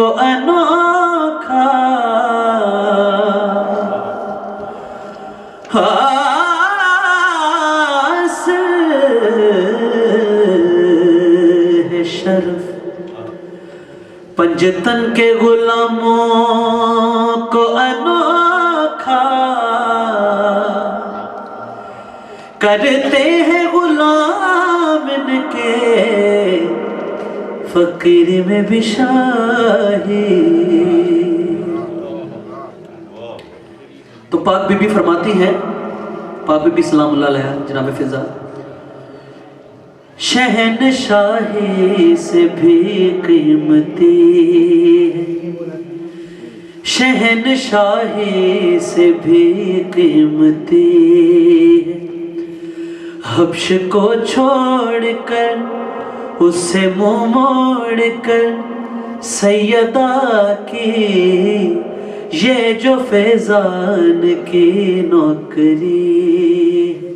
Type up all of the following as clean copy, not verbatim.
کو انوکھا حاصل شرف پنجتن کے غلاموں کو انوکھا کرتے ہیں غلام ان کے فقیر میں بھی شاہی. تو پاک بی بی فرماتی ہے، پاک بی بی سلام اللہ علیہ جناب فضا، شہنشاہی سے بھی قیمتی ہے، شہنشاہی سے بھی قیمتی ہے. حبش کو چھوڑ کر اس سے منہ موڑ کر سیدہ کی یہ جو فیضان کی نوکری ہے،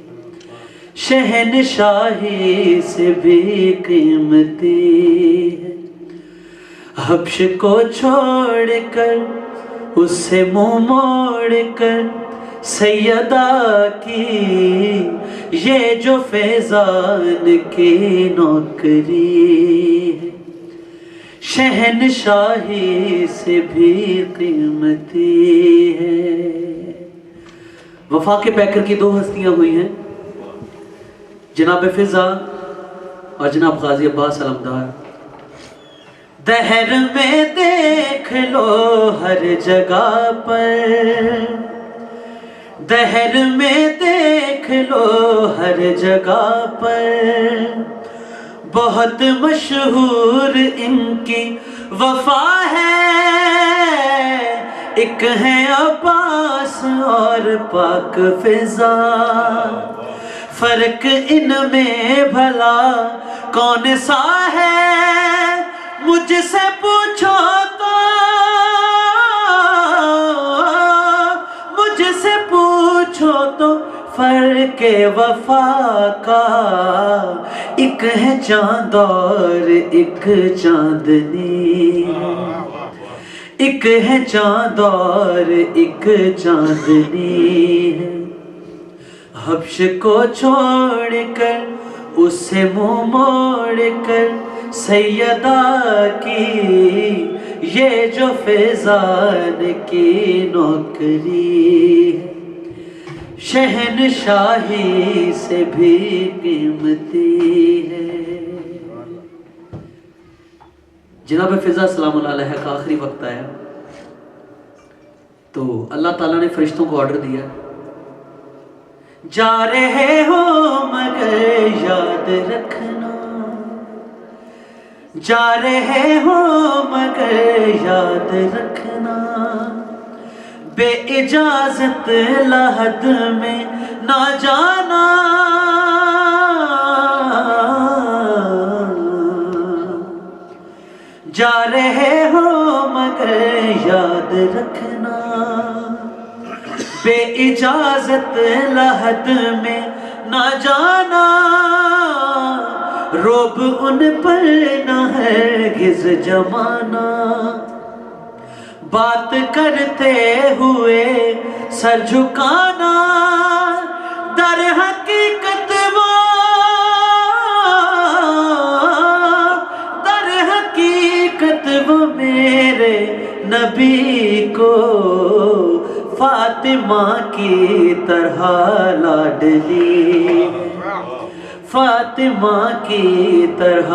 شہنشاہی سے بھی قیمتی ہے. حبش کو چھوڑ کر اس سے منہ موڑ کر سیدہ کی یہ جو فیضان کی نوکری ہے، شہنشاہی سے بھی قیمتی ہے. وفا کے پیکر کی دو ہستیاں ہوئی ہیں، جناب فضا اور جناب غازی عباس علمدار. دہر میں دیکھ لو ہر جگہ پر، دہر میں دیکھ لو ہر جگہ پر، بہت مشہور ان کی وفا ہے. ایک ہے عباس اور پاک فضا، فرق ان میں بھلا کون سا ہے؟ مجھ سے پوچھو تو، مجھ سے پوچھو تو فرق وفا کا ایک ہے چاند اور ایک چاندنی، ایک ہے چاند اور ایک چاندنی ہے. حبش کو چھوڑ کر اس سے منہ موڑ کر سیدہ کی یہ جو فیضان کی نوکری ہے، شہنشاہی سے بھی قیمتی ہے. جناب فضا سلام اللہ علیہ کا آخری وقت آیا تو اللہ تعالیٰ نے فرشتوں کو آرڈر دیا، جا رہے ہو مگر یاد رکھنا، جا رہے ہو مگر یاد رکھنا، بے اجازت لحد میں نہ جانا. جا رہے ہو مگر یاد رکھنا، بے اجازت لحد میں نہ جانا. روب ان پر نہ ہرگز جمانا، بات کرتے ہوئے سر جھکانا. در حقیقت وہ، در حقیقت وہ میرے نبی کو فاطمہ کی طرح لاڈلی، فاطمہ کی طرح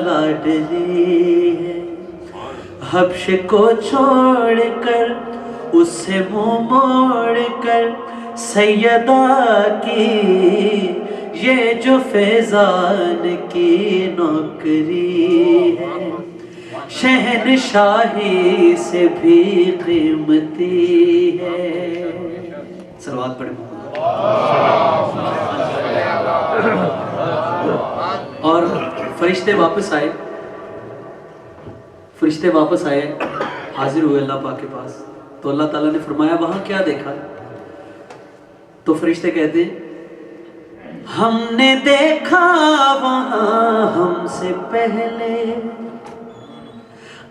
لاڈلی ہے. حبش کو چھوڑ کر اس سے منہ موڑ کر سیدہ کی یہ جو فیضان کی نوکری ہے، شہنشاہی سے بھی قیمتی ہے. صلوات پڑھیں. اور فرشتے واپس آئے، فرشتے واپس آئے، حاضر ہوئے اللہ پاک کے پاس. تو اللہ تعالیٰ نے فرمایا وہاں کیا دیکھا؟ تو فرشتے کہتے ہیں ہم نے دیکھا وہاں ہم سے پہلے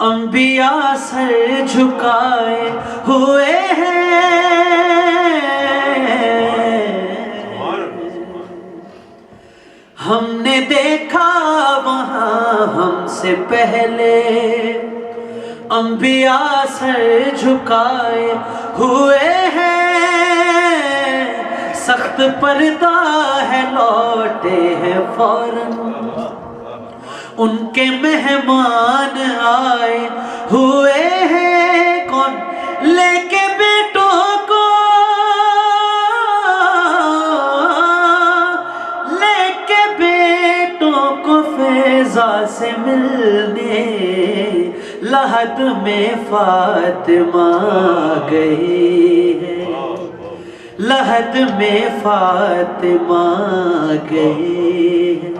انبیاء سر جھکائے ہوئے ہیں، ہم نے دیکھا وہاں ہم سے پہلے انبیاء سر جھکائے ہوئے ہیں، سخت پردہ ہے لوٹے ہیں فوراً، ان کے مہمان آئے ہوئے ہیں، کون لے کے بیٹوں کو، لے کے بیٹوں کو فیضا سے ملنے، لحد میں فاطمہ گئی ہے، لحد میں فاطمہ گئی ہے،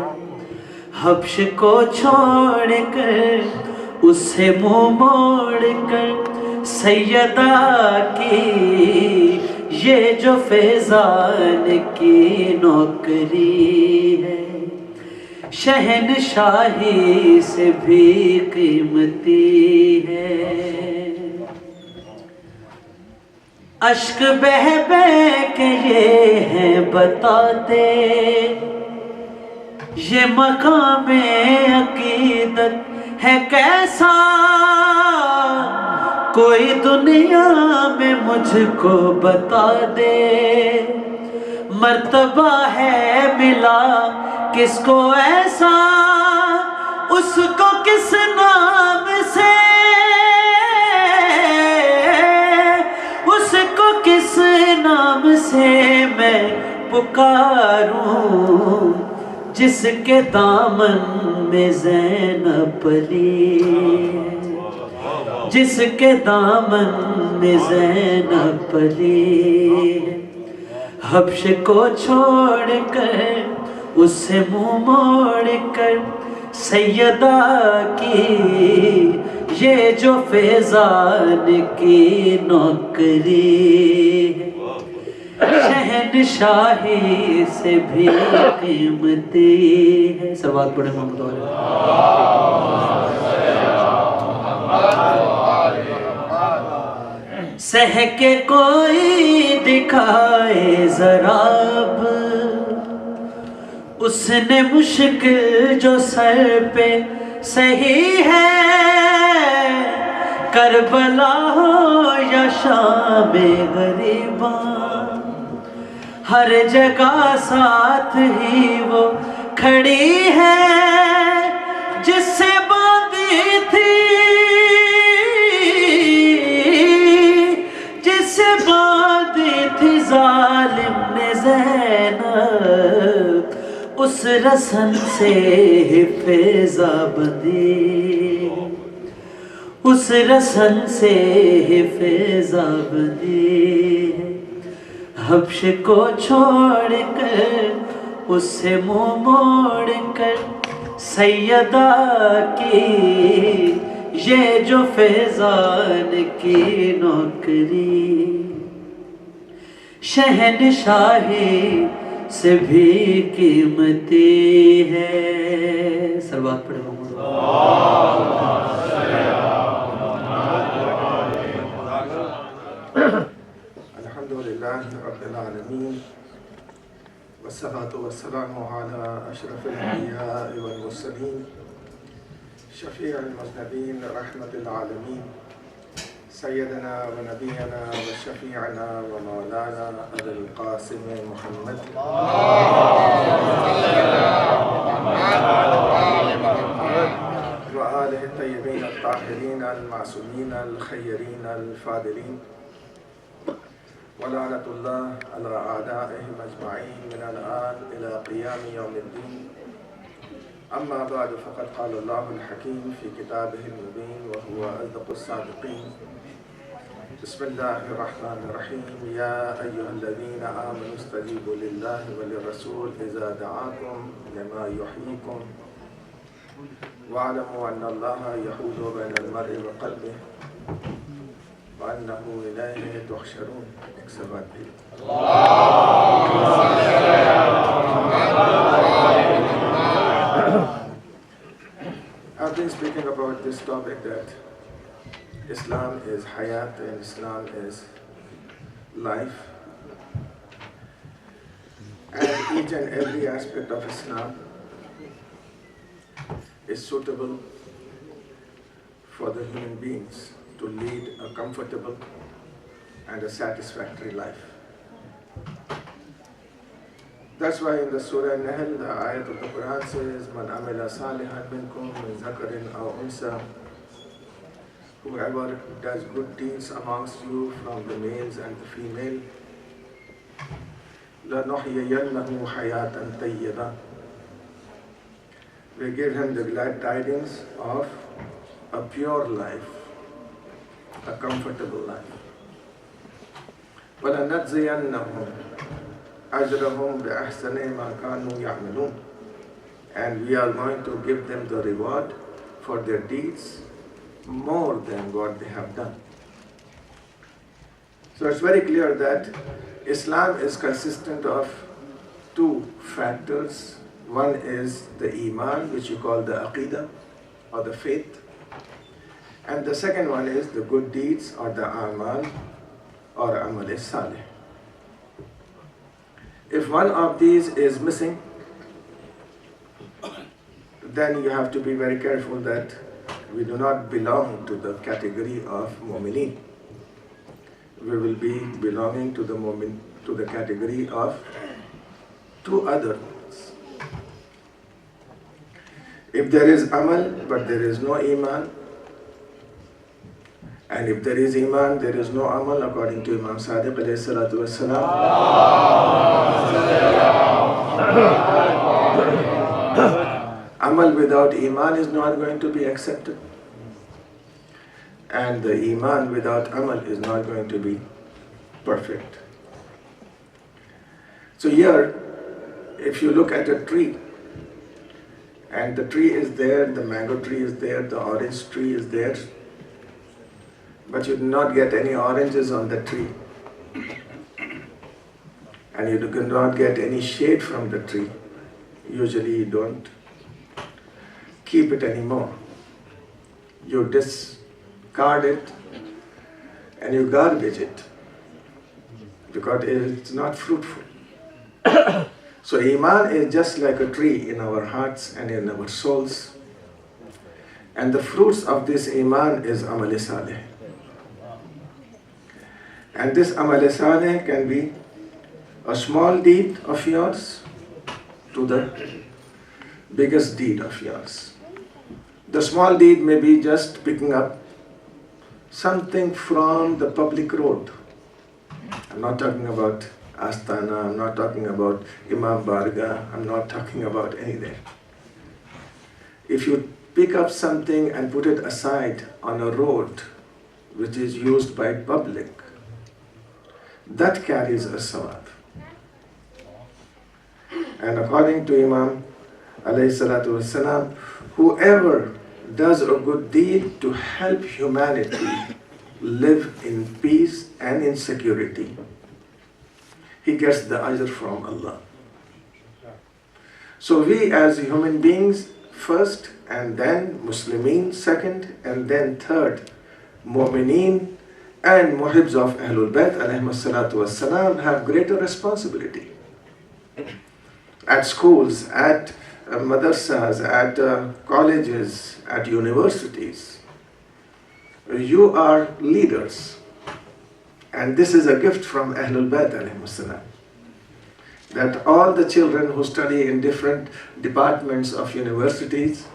حبش کو چھوڑ کر اس سے منہ موڑ کر سیدہ کی یہ جو فیضان کی نوکری ہے، شہنشاہی سے بھی قیمتی ہے، اشک بہہ بہہ کے یہ ہیں بتاتے، یہ مقام عقیدت ہے کیسا، کوئی دنیا میں مجھ کو بتا دے، مرتبہ ہے ملا کس کو ایسا، اس کو کس نام سے، اس کو کس نام سے میں پکاروں، جس کے دامن میں زینب پلی ہے، جس کے دامن میں زینب پلی ہے، حبش کو چھوڑ کر اس سے منہ موڑ کر سیدہ کی یہ جو فیضان کی نوکری ہے، شہنشاہی سے بھی قیمتی ہے، سلوات پڑھیں محمد علیہ، سہ کے کوئی دکھائے ذرا اب، اس نے مشکل جو سر پہ سہی ہے، کربلا ہو یا شام غریباں، ہر جگہ ساتھ ہی وہ کھڑی ہے، جس سے باندھی تھی، جس سے باندھی تھی ظالم نے زینب، اس رسن سے فیضا بندی، اس رسن سے فیضا بندی، حبش کو چھوڑ کر اس سے منہ موڑ کر سیدہ کی یہ جو فیضان کی نوکری، شہنشاہی سے بھی قیمتی ہے، سلوات پڑھیں محمد الحمدللہ رب العالمین، والصلاة والسلام على اشرف الانبیاء والمرسلین، شفیع المذنبین، رحمت العالمین، سیدنا و نبینا و شفیعنا و مولانا ابی القاسم محمد و آلہ الطیبین الطاہرین المعصومین الخیرین الفاضلین، ولعنة الله على أعدائهم أجمعين من الآن إلى قيام يوم الدين. أما بعد، فقد قال الله الحكيم في كتابه المبين وهو أصدق الصادقين. بسم الله الرحمن الرحيم. يا أيها الذين آمنوا استجيبوا لله وللرسول إذا دعاكم لما يحييكم واعلموا أن الله يحول بين المرء وقلبه وَأَنَّهُ إِلَيْهِ تُحْشَرُونَ. ایک سے بات بھی I've been speaking about this topic that Islam is hayat and Islam is life. And each and every aspect of Islam is suitable for the human beings to lead a comfortable and a satisfactory life. That's why in the Surah Nahl, the ayat of the Quran says, "Man amila salihan minkum min zakarin aw unsa." Whoever does good deeds amongst you from the males and the female, لَنُحْيِيَنَّهُ حَيَاةً طَيِّبَةً. We give him the glad tidings of a pure life, a comfortable life. وَلَنَجْزِيَنَّهُمْ أَجْرَهُمْ بِأَحْسَنِ مَا كَانُوا يَعْمَلُونَ. And we are going to give them the reward for their deeds more than what they have done. So it's very clear that Islam is consistent of two factors. One is the Iman, which you call the Aqidah or the faith. And the second one is the good deeds or the Amal or Amal Salih. If one of these is missing, then you have to be very careful that we do not belong to the category of Mu'mineen. We will be belonging to the category of two other things. If there is Amal but there is no Iman, and if there is Iman, there is no Amal, according to Imam Sadiq alayhi salatu wassalam, Amal without Iman is not going to be accepted, and the Iman without Amal is not going to be perfect. So here, if you look at a tree, and the tree is there, the mango tree is there, the orange tree is there, but you do not get any oranges on the tree, and you do not get any shade from the tree, usually you don't keep it anymore. You discard it and you garbage it because it's not fruitful. So Iman is just like a tree in our hearts and in our souls, and the fruits of this Iman is Amal Salih. And this Amal Salih can be a small deed of yours to the biggest deed of yours. The small deed may be just picking up something from the public road. I'm not talking about Astana, I'm not talking about Imam Barga, I'm not talking about anything. If you pick up something and put it aside on a road which is used by public, that carries a sawab. And according to Imam alayhi salatu wassalam, whoever does a good deed to help humanity live in peace and in security, he gets the ajr from Allah. So we as human beings first, and then Muslimin second, and then third, Mu'mineen and Muhibbs of Ahlul Bayt alayhim salatu wassalam have greater responsibility. At schools, at madrasas, at colleges, at universities, you are leaders. And this is a gift from Ahlul Bayt alayhim salam, that all the children who study in different departments of universities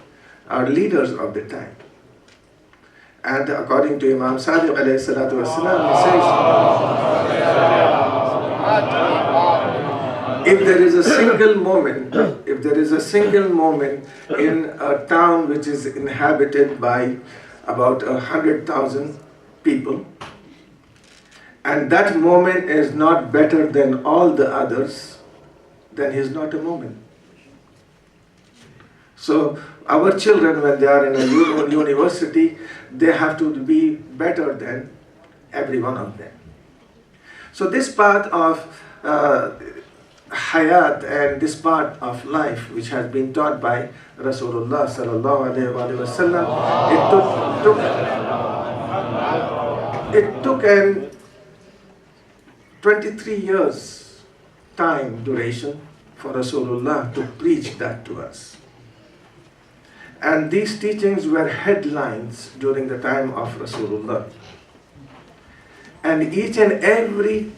are leaders of the time. And according to Imam Sadiq alayhi salatu wasalam, he says, if there is a single moment in a town which is inhabited by about 100,000 people, and that moment is not better than all the others, then he is not a moment. So our children, when they are in a university, they have to be better than every one of them. So this part of hayat and this part of life which has been taught by Rasulullah sallallahu alaihi wasallam, it took It took an 23 years time duration for Rasulullah to preach that to us. And these teachings were headlines during the time of Rasulullah. And each and every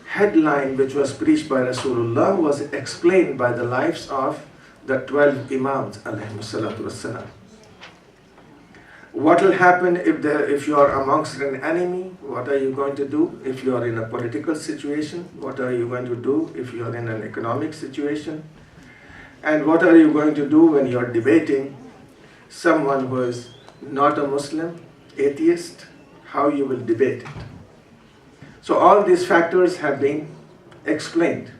headline which was preached by Rasulullah was explained by the lives of the 12 Imams alayhi salatu wassalam. What will happen if you are amongst an enemy? What are you going to do if you are in a political situation? What are you going to do if you are in an economic situation? And what are you going to do when you are debating someone who is not a Muslim, atheist? How you will debate it? So all these factors have been explained.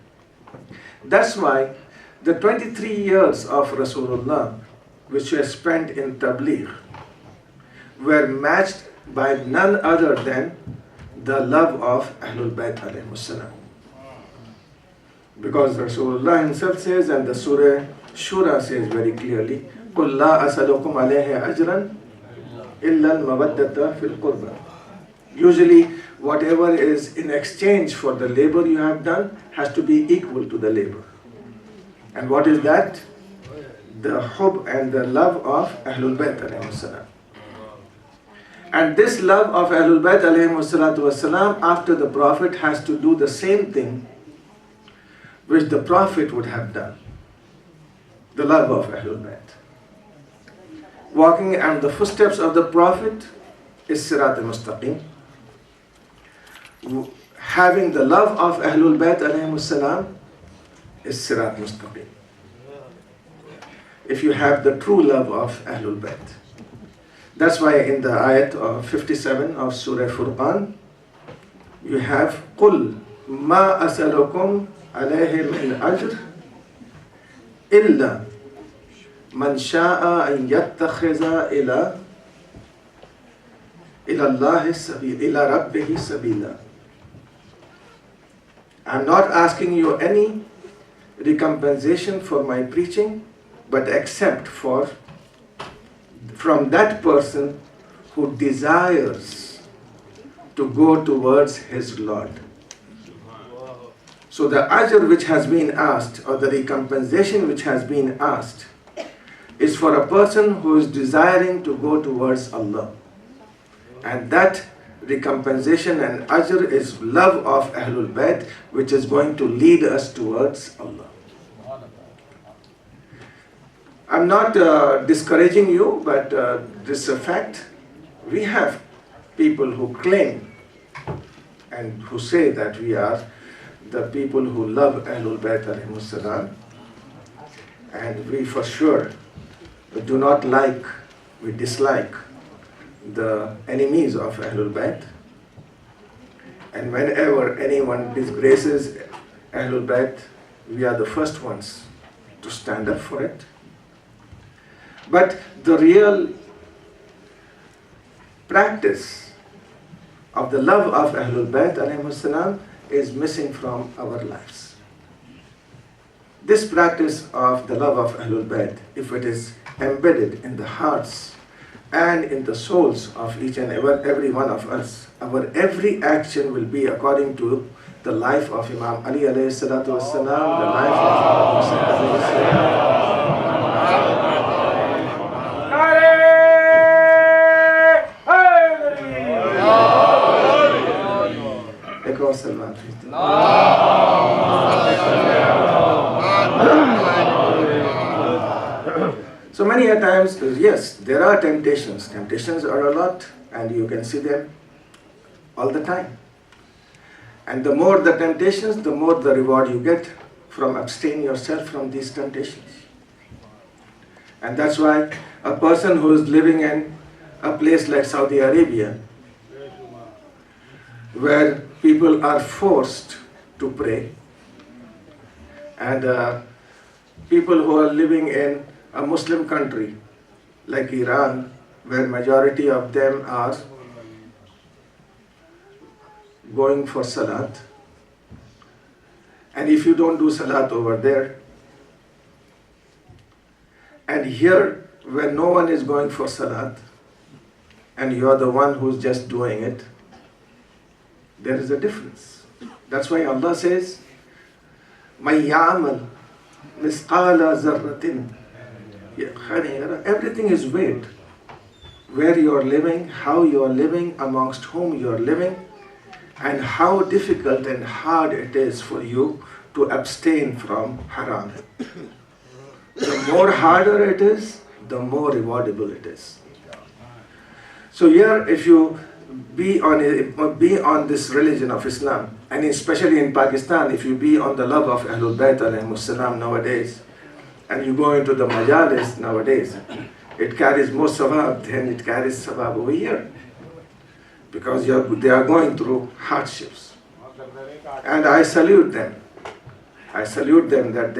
That's why the 23 years of Rasulullah, which were spent in Tabligh, were matched by none other than the love of Ahlul Bayt alayhi salam. Because Rasulullah himself says, and the Surah Shura says very clearly, قُلْ لَا أَسَلُكُمْ عَلَيْهِ أَجْرًا إِلَّا الْمَوَدَّةَ فِي الْقُرْبَى. Usually, whatever is in exchange for the labor you have done has to be equal to the labor. And what is that? The hub and the love of Ahlul Bayt alayhi salam. And this love of Ahlul Bayt alayhi salatu wasalam, after the Prophet has to do the same thing which the Prophet would have done. The love of Ahlul Bayt. Walking on the footsteps of the Prophet is Sirat al-Mustaqim. Having the love of Ahlul Bayt alayhi salam is Sirat Mustaqim. If you have the true love of Ahlul Bayt. That's why in the ayat of 57 of Surah Furqan, you have قُلْ مَا أَسَلُكُمْ عَلَيْهِ مِنْ أَجْرٍ إِلَّا مَنْ شَاءَ أَنْ يَتَّخِذَ إِلَى اللَّهِ سَبِيلًا إِلَى رَبِّهِ سَبِيلًا. I'm not asking you any recompensation for my preaching, but except from that person who desires to go towards his Lord. So the ajr which has been asked, or the recompensation which has been asked, is for a person who is desiring to go towards Allah. And that recompensation and ajr is love of Ahlul Bayt, which is going to lead us towards Allah. I'm not discouraging you, but this is a fact. We have people who claim and who say that we are the people who love Ahlul Bayt alayhi salam, and we for sure do not like, we dislike the enemies of Ahlul Bayt. And whenever anyone disgraces Ahlul Bayt, we are the first ones to stand up for it. But the real practice of the love of Ahlul Bayt alayhi salam is missing from our lives. This practice of the love of Ahlul Bayt, if it is embedded in the hearts and in the souls of each and every one of us, our every action will be according to the life of Imam Ali alayhi salatu wassalam, the life of Imam Hussain alayhi salam. So many a times, yes, there are temptations. Temptations are a lot, and you can see them all the time. And the more the temptations, the more the reward you get from abstaining yourself from these temptations. And that's why a person who is living in a place like Saudi Arabia, where people are forced to pray, and people who are living in a Muslim country like Iran, where majority of them are going for salat, and if you don't do salat over there, and here where no one is going for salat, and you are the one who's just doing it, There is a difference. That's why Allah says, مَنْ يَعْمَلْ مِثْقَالَ ذَرَّةٍ. Everything is weighed. Where you are living, how you are living, amongst whom you are living, and how difficult and hard it is for you to abstain from haram. The more harder it is, the more rewardable it is. So here, if you be on this religion of Islam, and especially in Pakistan, if you be on the love of Ahlul Bayt alayhimus salam nowadays, and you go into the majalis nowadays, it carries more sawab than it carries sawab over here, because they are going through hardships. And I salute them. I salute them that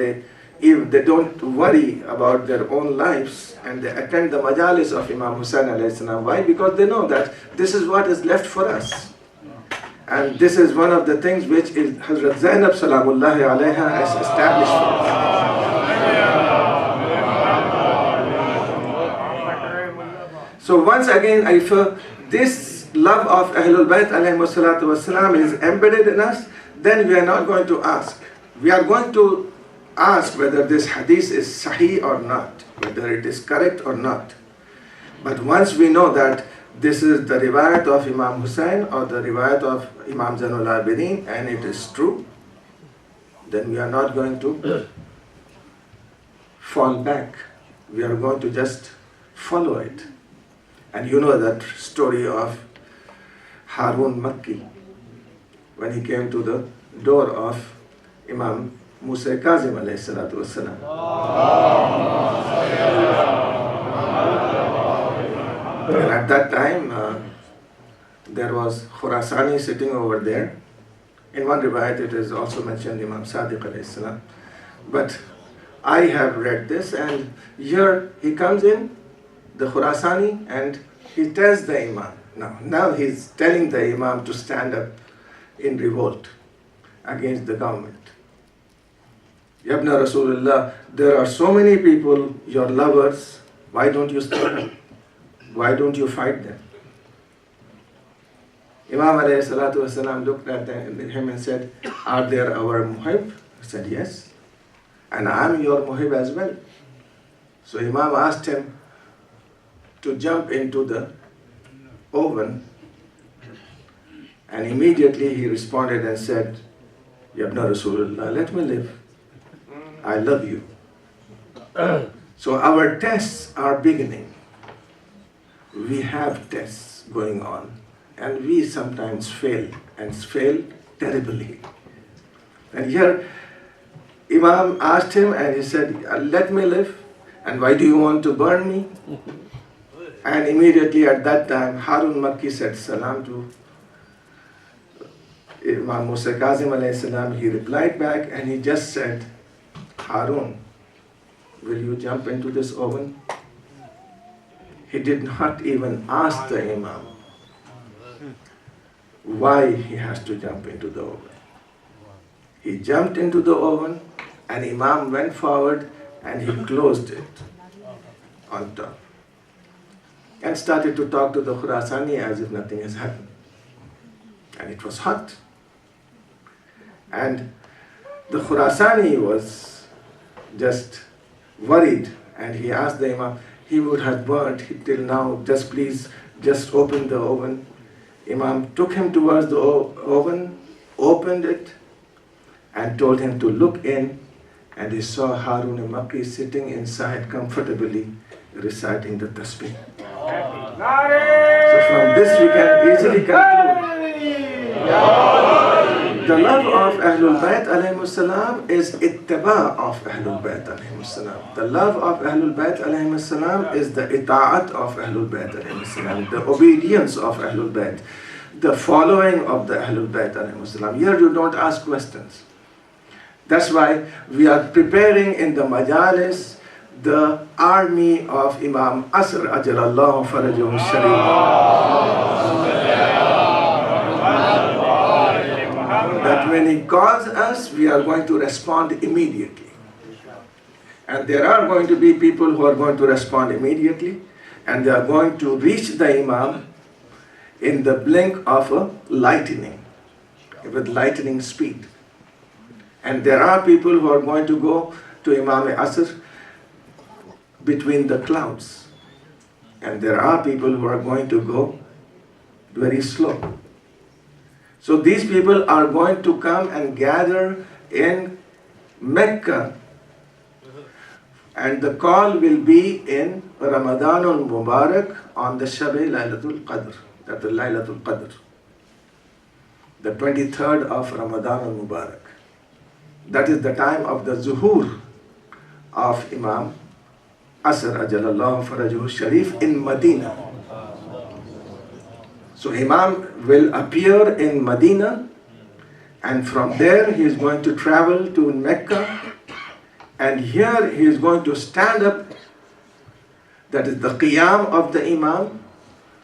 if they don't worry about their own lives and they attend the majalis of Imam Hussain alayhi salam. Why? Because they know that this is what is left for us. And this is one of the things which Hazrat Zainab Salamullahi alayha has established for us. So once again, if this love of Ahlul Bayt alayhi salatu wasalam is embedded in us, then we are not going to ask. We are going to ask whether this hadith is sahih or not, whether it is correct or not. But once we know that this is the riwayat of Imam Hussain or the riwayat of Imam Zainul Abidin and it is true, then we are not going to fall back. We are going to just follow it. And you know that story of Harun Makki, when he came to the door of Imam Musa Kazim alayhi salatu wassalam. And at that time, there was Khurasani sitting over there. In one riwayat, it is also mentioned Imam Sadiq alayhi salam. But I have read this, and here he comes in, the Khurasani, and he tells the Imam. Now he's telling the Imam to stand up in revolt against the government. Yabna Rasulullah, there are so many people, your lovers, why don't you stand up? Why don't you fight them? Imam alayhi salatu wasalam looked at him and said, are there our muhib? He said, yes. And I am your muhib as well. So Imam asked him to jump into the oven, and immediately he responded and said, Yabna Rasulullah, let me live. I love you. So our tests are beginning. We have tests going on, and we sometimes fail, and fail terribly. And here Imam asked him, and he said, let me live, and why do you want to burn me? And immediately at that time, Harun Makki said salam to Imam Musa Kazim alayhi salam. He replied back, and he just said, Harun, will you jump into this oven? He did not even ask the Imam why he has to jump into the oven. He jumped into the oven, and Imam went forward and he closed it on top and started to talk to the Khurasani as if nothing has happened. And it was hot. And the Khurasani was just worried, and he asked the Imam, he would have burnt till now, just please, just open the oven. Imam took him towards the oven, opened it, and told him to look in, and he saw Harun Makki sitting inside comfortably, reciting the tasbih. So from this we can easily conclude the love of Ahlul Bayt alayhimus salam is ittiba of Ahlul Bayt alayhimus salam. The love of Ahlul Bayt alayhimus salam is the ita'at of Ahlul Bayt alayhimus salam, the obedience of Ahlul Bayt, the following of the Ahlul Bayt alayhimus salam. Here you don't ask questions. That's why we are preparing in the majalis the army of Imam Asr ajalallahu farajahu sharif. That when he calls us, we are going to respond immediately. And there are going to be people who are going to respond immediately, and they are going to reach the Imam in the blink of a lightning. with lightning speed. And there are people who are going to go to Imam Asr between the clouds. And there are people who are going to go very slow. So these people are going to come and gather in Mecca, and the call will be in Ramadan al-Mubarak on the Shab-e Laylatul Qadr, that's the Laylatul Qadr, the 23rd of Ramadan al-Mubarak. That is the time of the Zuhur of Imam Asr Ajalallahu Farajuhu Sharif in Medina. So Imam will appear in Medina, and from there he is going to travel to Mecca, and here he is going to stand up. That is the Qiyam of the Imam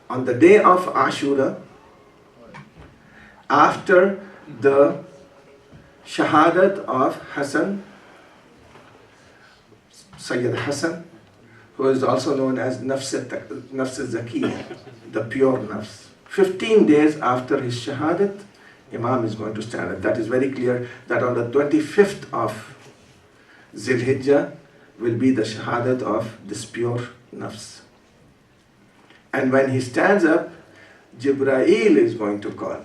on the day of Ashura, after the Shahadat of Hassan, Sayyid Hassan, who is also known as Nafs al-Zakiyya, the pure Nafs. 15 days after his Shahadat, Imam is going to stand up. That is very clear that on the 25th of Zilhijjah will be the Shahadat of this pure Nafs. And when he stands up, Jibreel is going to call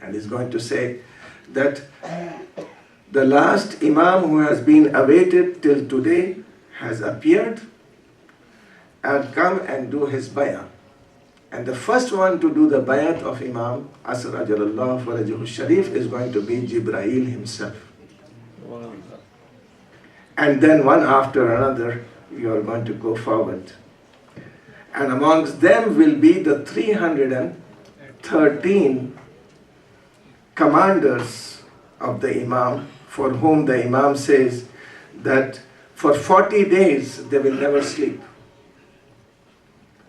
and is going to say that the last Imam who has been awaited till today has appeared and come and do his bayat. And the first one to do the bayat of Imam Asr Ajalallahu Farajuhu Sharif is going to be Jibreel himself. And then one after another, you are going to go forward. And amongst them will be the 313 commanders of the Imam, for whom the Imam says that for 40 days they will never sleep.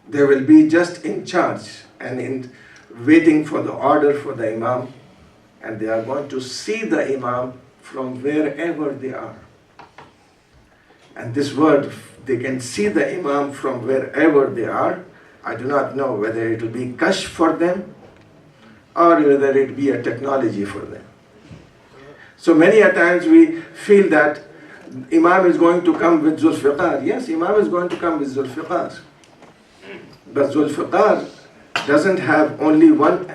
They will be just in charge and in waiting for the order for the Imam, and they are going to see the Imam from wherever they are. And this word, they can see the Imam from wherever they are. I do not know whether it will be kashf for them or whether it be a technology for them. So many a times we feel that Imam is going to come with Zulfiqar. Yes, Imam is going to come with Zulfiqar. But Zulfiqar doesn't have only one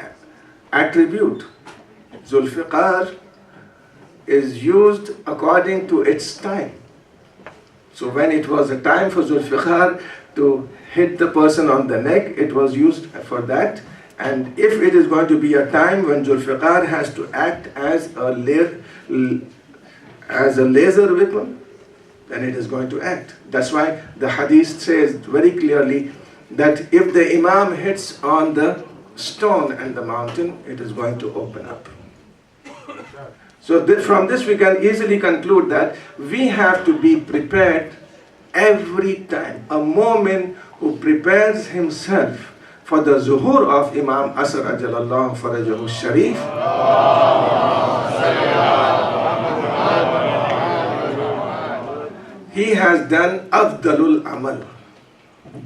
attribute. Zulfiqar is used according to its time. So when it was a time for Zulfiqar to hit the person on the neck, it was used for that. And if it is going to be a time when Zulfiqar has to act as a laser weapon, then it is going to act. That's why the hadith says very clearly that if the Imam hits on the stone and the mountain, it is going to open up. So from this we can easily conclude that we have to be prepared every time. A mu'min who prepares himself for the zuhur of Imam Asr Ajalallahu Farajuhu Sharif, he has done Afdalul Amal.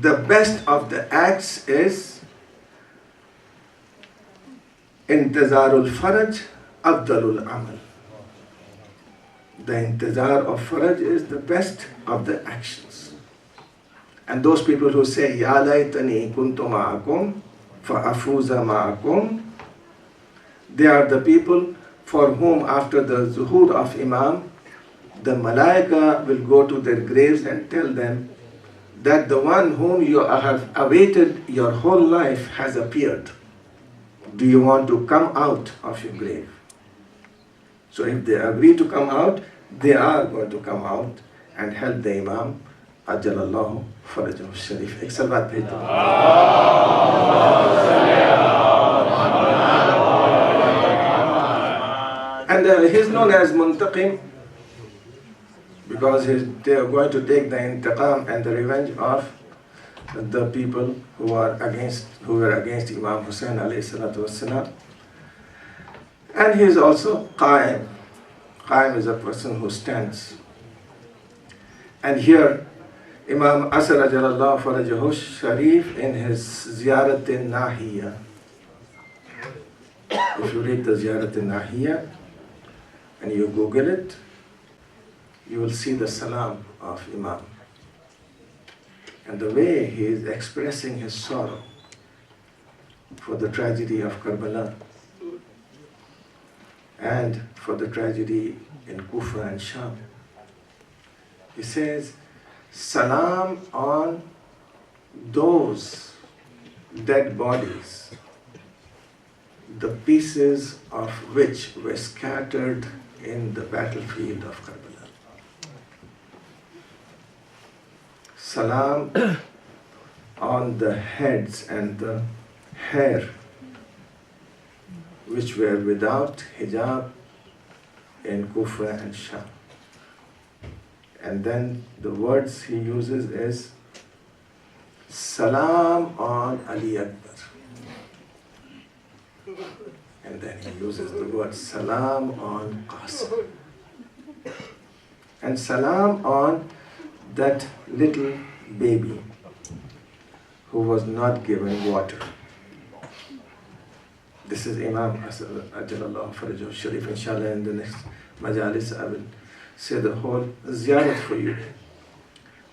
The best of the acts is Intizarul Faraj, Afdalul Amal. The intizar of Faraj is the best of the actions. And those people who say, Ya laytani kuntu ma'akum, fa'afuza ma'akum, they are the people for whom after the zuhur of Imam, the malaika will go to their graves and tell them that the one whom you have awaited your whole life has appeared. Do you want to come out of your grave? So if they agree to come out, they are going to come out and help the Imam Ajalallahu Farajuhu Sharif. Ek salawat bhej do. And he is known as Muntaqim because they are going to take the intiqam and the revenge of the people who were against Imam Hussain alayhi salatu wassalam. And he is also Qaim. Qaim is a person who stands. And here Imam Asr Ajalallahu Farajuhu Sharif in his Ziyarat-e-Nahiya, If you read the Ziyarat al-Nahiyya and you Google it, you will see the salam of Imam. And the way he is expressing his sorrow for the tragedy of Karbala and for the tragedy in Kufa and Sham. He says, salam on those dead bodies, the pieces of which were scattered in the battlefield of Karbala. Salam on the heads and the hair which were without hijab in Kufa and Sham. And then the words he uses is Salam on Ali Akbar. And then he uses the word Salam on Qasim. And Salam on that little baby who was not given water. This is Imam Ajalallah Farajahu Sharif. Inshallah, in the next majalis, I will say the whole ziyarat for you.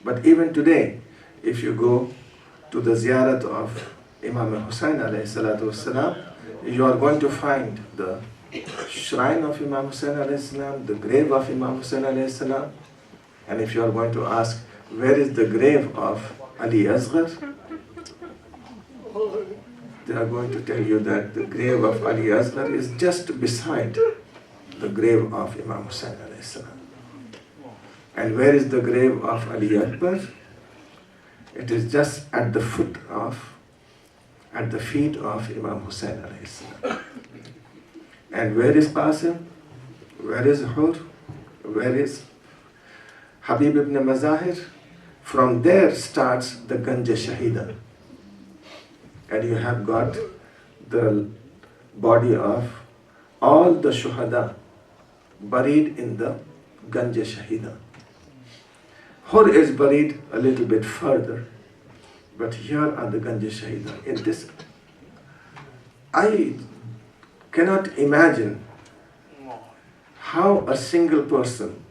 But even today, if you go to the ziyarat of Imam Hussain alayhi salatu wassalam, you are going to find the shrine of Imam Hussain alayhi salam, the grave of Imam Hussain alayhi salam. And if you are going to ask, where is the grave of Ali Asghar? They are going to tell you that the grave of Ali Asghar is just beside the grave of Imam Hussain alayhi salam. And where is the grave of Ali Akbar? It is just at the feet of Imam Hussain alayhi salam. And where is Qasim? Where is Hur? Where is Habib ibn Mazahir? From there starts the Ganja Shahida. And you have got the body of all the Shuhada buried in the Ganja Shahida. Hur is buried a little bit further, but here are the Ganja Shahida. In this, I cannot imagine how a single person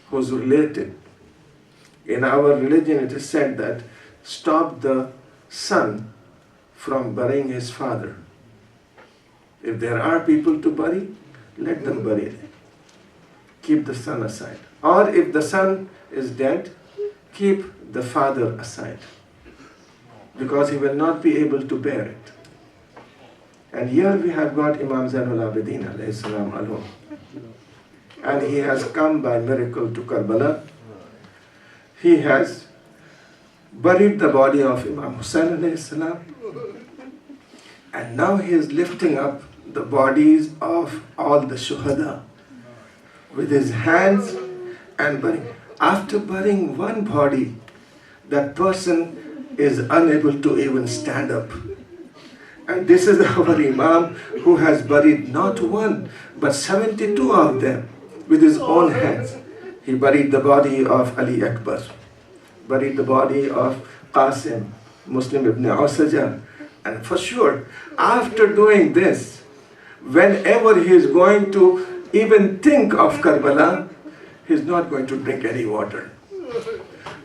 who's related. In our religion, it is said that stop the son from burying his father. If there are people to bury, let them bury it. Keep the son aside. Or if the son is dead, keep the father aside, because he will not be able to bear it. And here we have got Imam Zainul Abidin alayhi salam alone. And he has come by miracle to Karbala. He has buried the body of Imam Hussain alayhi salam. And now he is lifting up the bodies of all the Shuhada with his hands and burying. After burying one body, that person is unable to even stand up. And this is our Imam who has buried not one, but 72 of them with his own hands. He buried the body of Ali Akbar, buried the body of Qasim, Muslim ibn Usaja. And for sure, after doing this, whenever he is going to even think of Karbala, he is not going to drink any water.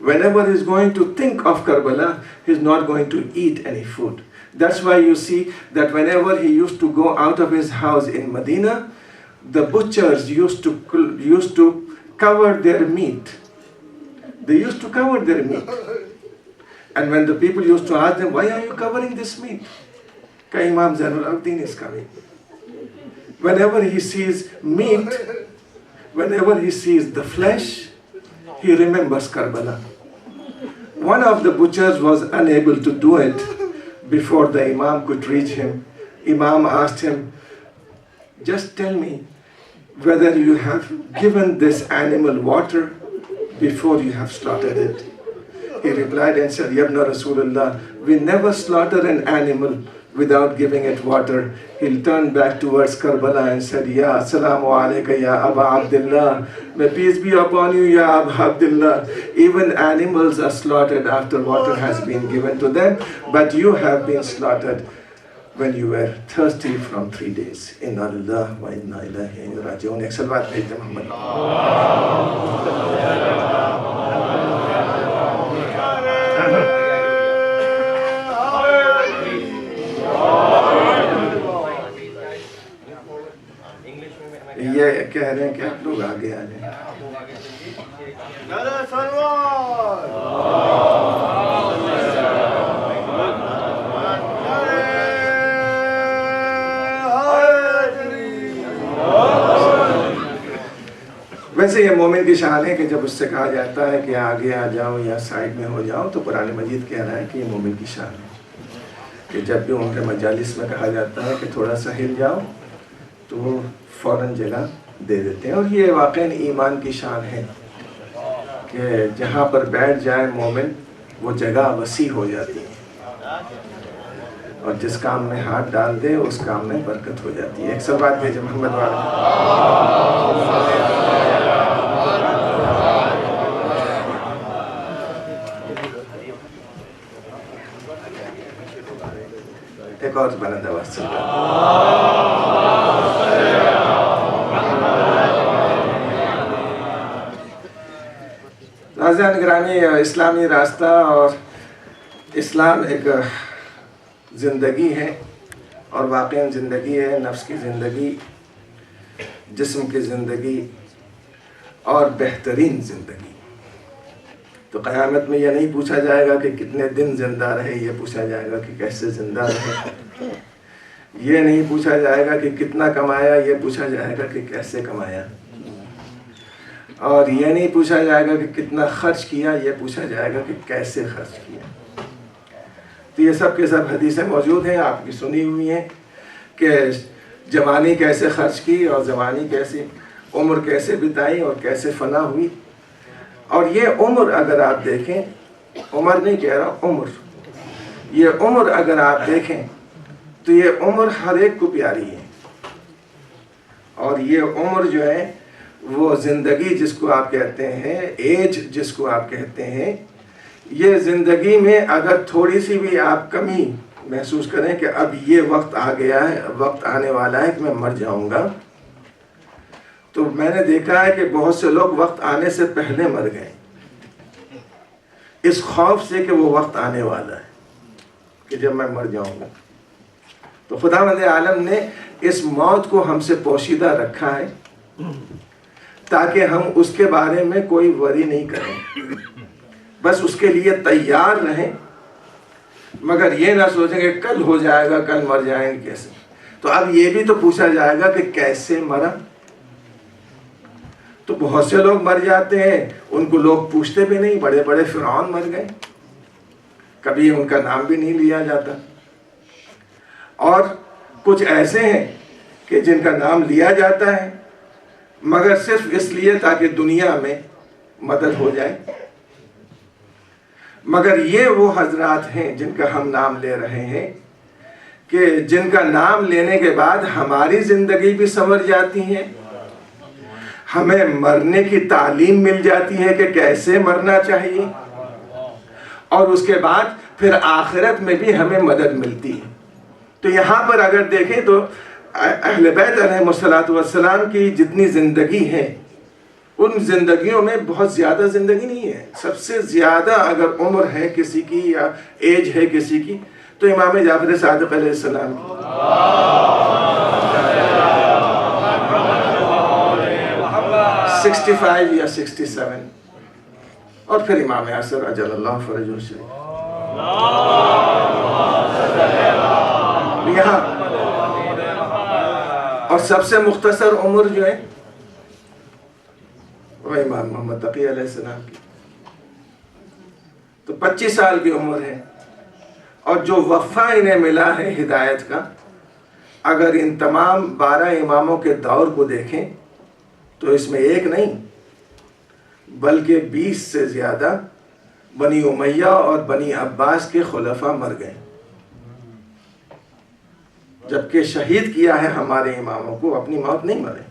Whenever he is going to think of Karbala, he is not going to eat any food. That's why you see that whenever he used to go out of his house in Medina, the butchers used to cover their meat. They used to cover their meat. And when the people used to ask them, why are you covering this meat? Imam Zainul Abidin is coming. Whenever he sees meat, whenever he sees the flesh, he remembers Karbala. One of the butchers was unable to do it before the Imam could reach him. Imam asked him, just tell me whether you have given this animal water before you have slaughtered it. He replied and said, Yabna Rasulullah, we never slaughter an animal without giving it water. He turned back towards Karbala and said, Ya Assalamu alayka ya Aba Abdullah. May peace be upon you, Ya Aba Abdullah. Even animals are slaughtered after water has been given to them, but you have been slaughtered. when you were thirsty from 3 days. Inna lillahi wa inna ilaihi raji'un. ایک سلوات بھیج دیں محمد. یہ کہہ رہے ہیں کہ آپ لوگ آگے آ جائیں. ویسے یہ مومن کی شان ہے کہ جب اس سے کہا جاتا ہے کہ آگے آ جاؤ یا سائڈ میں ہو جاؤ، تو قرآن مجید کہہ رہا ہے کہ یہ مومن کی شان ہے کہ جب بھی ان کے مجالس میں کہا جاتا ہے کہ تھوڑا سا ہل جاؤ تو وہ فوراً جگہ دے دیتے ہیں. اور یہ واقعاً ایمان کی شان ہے کہ جہاں پر بیٹھ جائے مومن وہ جگہ وسیع ہو جاتی ہے، اور جس کام میں ہاتھ ڈال دے اس کام میں برکت ہو جاتی ہے. ایک سلوات بھیجے محمد والے. ایک اور بلند آواز سے ناظرین گرامی، اسلامی راستہ اور اسلام ایک زندگی ہے، اور واقعی زندگی ہے، نفس کی زندگی، جسم کی زندگی اور بہترین زندگی. تو قیامت میں یہ نہیں پوچھا جائے گا کہ کتنے دن زندہ رہے، یہ پوچھا جائے گا کہ کیسے زندہ رہے. یہ نہیں پوچھا جائے گا کہ کتنا کمایا، یہ پوچھا جائے گا کہ کیسے کمایا. اور یہ نہیں پوچھا جائے گا کہ کتنا خرچ کیا، یہ پوچھا جائے گا کہ کیسے خرچ کیا. تو یہ سب کے سب حدیثیں موجود ہیں، آپ کی سنی ہوئی ہیں کہ جوانی کیسے خرچ کی اور جوانی کیسے، عمر کیسے بتائی اور کیسے فنا ہوئی. اور یہ عمر اگر آپ دیکھیں، عمر نہیں کہہ رہا، عمر، یہ عمر اگر آپ دیکھیں تو یہ عمر ہر ایک کو پیاری ہے. اور یہ عمر جو ہے وہ زندگی جس کو آپ کہتے ہیں، ایج جس کو آپ کہتے ہیں، یہ زندگی میں اگر تھوڑی سی بھی آپ کمی محسوس کریں کہ اب یہ وقت آ گیا ہے، وقت آنے والا ہے کہ میں مر جاؤں گا، تو میں نے دیکھا ہے کہ بہت سے لوگ وقت آنے سے پہلے مر گئے اس خوف سے کہ وہ وقت آنے والا ہے کہ جب میں مر جاؤں گا. تو خداوند عالم نے اس موت کو ہم سے پوشیدہ رکھا ہے تاکہ ہم اس کے بارے میں کوئی وری نہیں کریں، بس اس کے لیے تیار رہیں، مگر یہ نہ سوچیں کہ کل ہو جائے گا، کل مر جائیں گے کیسے. تو اب یہ بھی تو پوچھا جائے گا کہ کیسے مرا. تو بہت سے لوگ مر جاتے ہیں، ان کو لوگ پوچھتے بھی نہیں. بڑے بڑے فرعون مر گئے، کبھی ان کا نام بھی نہیں لیا جاتا. اور کچھ ایسے ہیں کہ جن کا نام لیا جاتا ہے مگر صرف اس لیے تاکہ دنیا میں مدد ہو جائے. مگر یہ وہ حضرات ہیں جن کا ہم نام لے رہے ہیں کہ جن کا نام لینے کے بعد ہماری زندگی بھی سنور جاتی ہے، ہمیں مرنے کی تعلیم مل جاتی ہے کہ کیسے مرنا چاہیے، اور اس کے بعد پھر آخرت میں بھی ہمیں مدد ملتی ہے. تو یہاں پر اگر دیکھیں تو اہل بیت علیہ السلام کی جتنی زندگی ہے ان زندگیوں میں بہت زیادہ زندگی نہیں ہے. سب سے زیادہ اگر عمر ہے کسی کی یا ایج ہے کسی کی تو امام جعفر صادق علیہ السلام کی. 65 یا 67. اور پھر امام حسن اجل اللہ فرجہ الشریف. یہاں اور سب سے مختصر عمر جو ہے وہ امام محمد تقی علیہ السلام کی، تو 25 سال کی عمر ہے. اور جو وقفہ انہیں ملا ہے ہدایت کا، اگر ان تمام 12 اماموں کے دور کو دیکھیں تو اس میں ایک نہیں بلکہ 20 سے زیادہ بنی امیہ اور بنی عباس کے خلفاء مر گئے، جبکہ شہید کیا ہے ہمارے اماموں کو، اپنی موت نہیں مرے،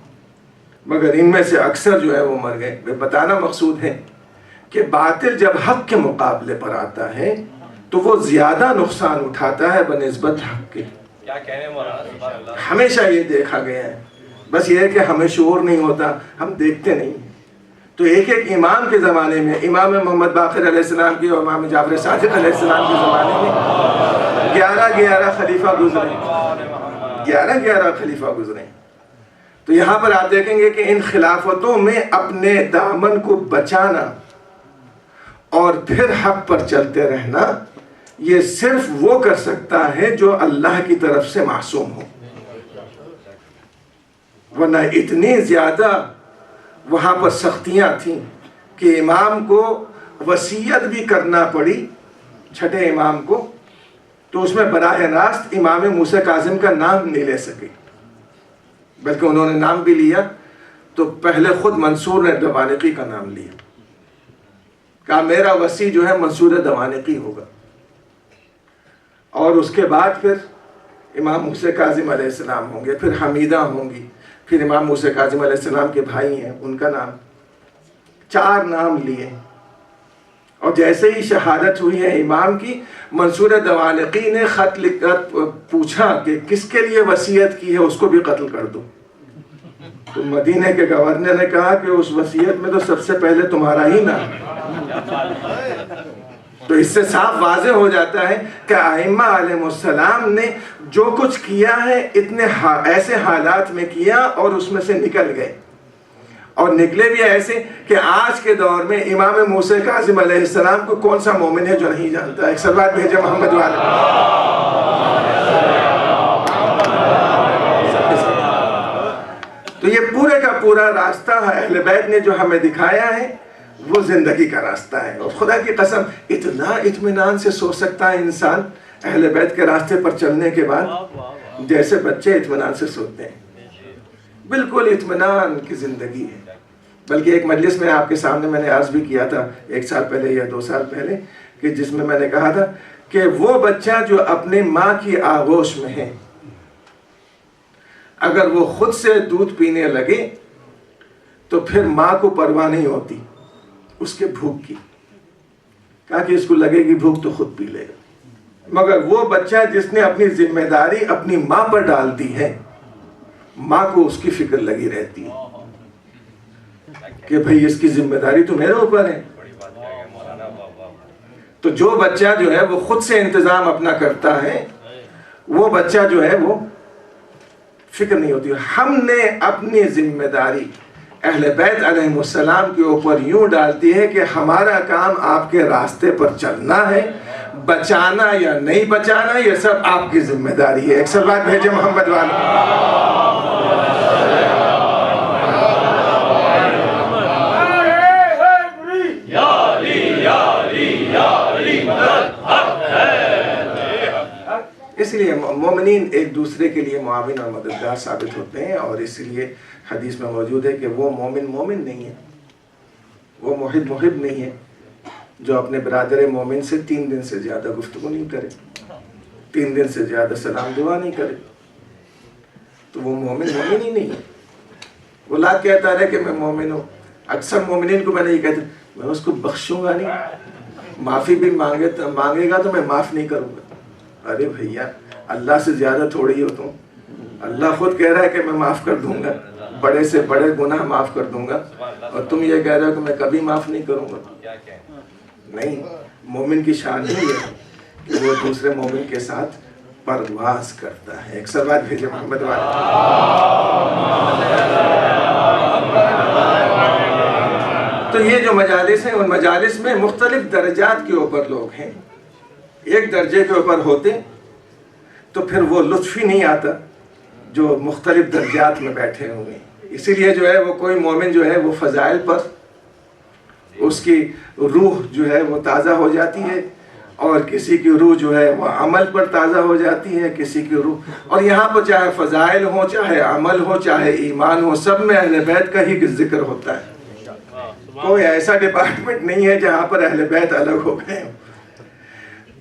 مگر ان میں سے اکثر جو ہے وہ مر گئے. بتانا مقصود ہے کہ باطل جب حق کے مقابلے پر آتا ہے تو وہ زیادہ نقصان اٹھاتا ہے بنسبت حق کے. کیا کہنے مولانا، سبحان اللہ. ہمیشہ یہ دیکھا گیا ہے. بس یہ ہے کہ ہمیں شعور نہیں ہوتا، ہم دیکھتے نہیں. تو ایک ایک امام کے زمانے میں، امام محمد باقر علیہ السلام کی اور امام جعفر صادق علیہ السلام کے زمانے میں 11 خلیفہ گزرے. 11 خلیفہ گزرے. تو یہاں پر آپ دیکھیں گے کہ ان خلافتوں میں اپنے دامن کو بچانا اور پھر حق پر چلتے رہنا، یہ صرف وہ کر سکتا ہے جو اللہ کی طرف سے معصوم ہو. ورنہ اتنی زیادہ وہاں پر سختیاں تھیں کہ امام کو وصیت بھی کرنا پڑی، چھٹے امام کو، تو اس میں براہ راست امام موسیٰ کاظم کا نام نہیں لے سکے، بلکہ انہوں نے نام بھی لیا تو پہلے خود منصور نے دوانقی کا نام لیا، کہا میرا وصی جو ہے منصور دوانقی ہوگا. اور اس کے بعد پھر امام موسیٰ کاظم علیہ السلام ہوں گے، پھر حمیدہ ہوں گی، پھر امام موسیٰ کاظم علیہ السلام کے بھائی ہیں ان کا نام. 4 نام لیے. اور جیسے ہی شہادت ہوئی ہے امام کی، منصور دوانقی نے خط لکھ کر پوچھا کہ کس کے لیے وصیت کی ہے، اس کو بھی قتل کر دو. تو مدینہ کے گورنر نے کہا کہ اس وصیت میں تو سب سے پہلے تمہارا ہی نام. تو اس سے صاف واضح ہو جاتا ہے کہ ائمہ علیہ السلام نے جو کچھ کیا ہے اتنے ایسے حالات میں کیا اور اس میں سے نکل گئے، اور نکلے بھی ایسے کہ آج کے دور میں امام موسیٰ کاظم علیہ السلام کو کون سا مومن ہے جو نہیں جانتا. ایک صلوات بھیجے محمد والے. تو یہ پورے کا پورا راستہ اہل بیت نے جو ہمیں دکھایا ہے وہ زندگی کا راستہ ہے. اور خدا کی قسم اتنا اطمینان سے سو سکتا ہے انسان اہل بیت کے راستے پر چلنے کے بعد جیسے بچے اطمینان سے سوتے ہیں. بالکل اطمینان کی زندگی ہے. بلکہ ایک مجلس میں آپ کے سامنے میں نے عرض بھی کیا تھا 1 سال پہلے یا 2 سال پہلے، کہ جس میں نے کہا تھا کہ وہ بچہ جو اپنے ماں کی آغوش میں ہے، اگر وہ خود سے دودھ پینے لگے تو پھر ماں کو پرواہ نہیں ہوتی اس کے بھوک کی. کہا کہ اس کو لگے گی بھوک تو خود پی لے گا. مگر وہ بچہ جس نے اپنی ذمہ داری اپنی ماں پر ڈال دی ہے، ماں کو اس کی فکر لگی رہتی ہے کہ بھئی اس کی ذمہ داری تو میرے اوپر ہے. تو جو بچہ جو ہے وہ خود سے انتظام اپنا کرتا ہے، وہ بچہ جو ہے وہ فکر نہیں ہوتی. ہم نے اپنی ذمہ داری اہل بیت علیہ السلام کے اوپر یوں ڈالتی ہے کہ ہمارا کام آپ کے راستے پر چلنا ہے، بچانا یا نہیں بچانا یہ سب آپ کی ذمہ داری ہے. ایک صلوات بھیجے محمد والے. اس لیے مومنین ایک دوسرے کے لیے معاون اور مددگار ثابت ہوتے ہیں، اور اس لیے حدیث میں موجود ہے کہ وہ مومن مومن نہیں ہے، وہ محب محب نہیں ہے جو اپنے برادر مومن سے 3 دن سے زیادہ گفتگو نہیں کرے، 3 دن سے زیادہ سلام دعا نہیں کرے، تو وہ مومن مومن ہی نہیں ہے. وہ لا کہتا رہے کہ میں مومن ہوں. اکثر مومنین کو میں نے یہ کہتا میں اس کو بخشوں گا نہیں، معافی بھی مانگے گا تو میں معاف نہیں کروں گا. ارے بھیا اللہ سے زیادہ تھوڑی ہو تم. اللہ خود کہہ رہا ہے کہ میں معاف کر دوں گا، بڑے سے بڑے گناہ معاف کر دوں گا، اور تم یہ کہہ رہے ہو کہ میں کبھی معاف نہیں کروں گا. نہیں، مومن کی شان نہیں ہے کہ وہ دوسرے مومن کے ساتھ پرواز کرتا ہے. ایک صلوات بھیجے محمد والے. تو یہ جو مجالس ہیں ان مجالس میں مختلف درجات کے اوپر لوگ ہیں. ایک درجے کے اوپر ہوتے تو پھر وہ لطف ہی نہیں آتا جو مختلف درجات میں بیٹھے ہوئے. اسی لیے جو ہے وہ کوئی مومن جو ہے وہ فضائل پر اس کی روح جو ہے وہ تازہ ہو جاتی ہے، اور کسی کی روح جو ہے وہ عمل پر تازہ ہو جاتی ہے، کسی کی روح. اور یہاں پر چاہے فضائل ہو، چاہے عمل ہو، چاہے ایمان ہو، سب میں اہل بیت کا ہی ذکر ہوتا ہے. کوئی ایسا ڈپارٹمنٹ نہیں ہے جہاں پر اہل بیت الگ ہو گئے.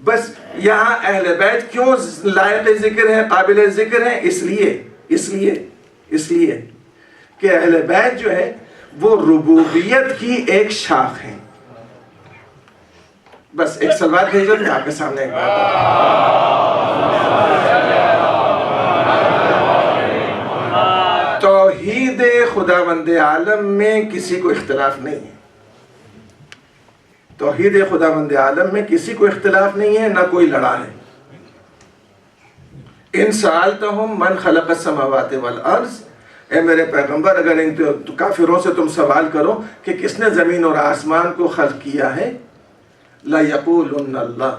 بس یہاں اہل بیت کیوں لائق ذکر ہے، قابل ذکر ہے؟ اس لیے کہ اہل بیت جو ہے وہ ربوبیت کی ایک شاخ ہے. بس ایک صلوات بھیجو. میں آپ کے سامنے ایک بات خداوند عالم میں کسی کو اختلاف نہیں ہے، توحید خداوند عالم میں کسی کو اختلاف نہیں ہے، نہ کوئی لڑا ہے۔ ان سألتہم من خلق السماوات والارض، اے میرے پیغمبر اگر ان کافروں سے تم سوال کرو کہ کس نے زمین اور آسمان کو خلق کیا ہے، لَيَقُولُنَّ اللَّهُ،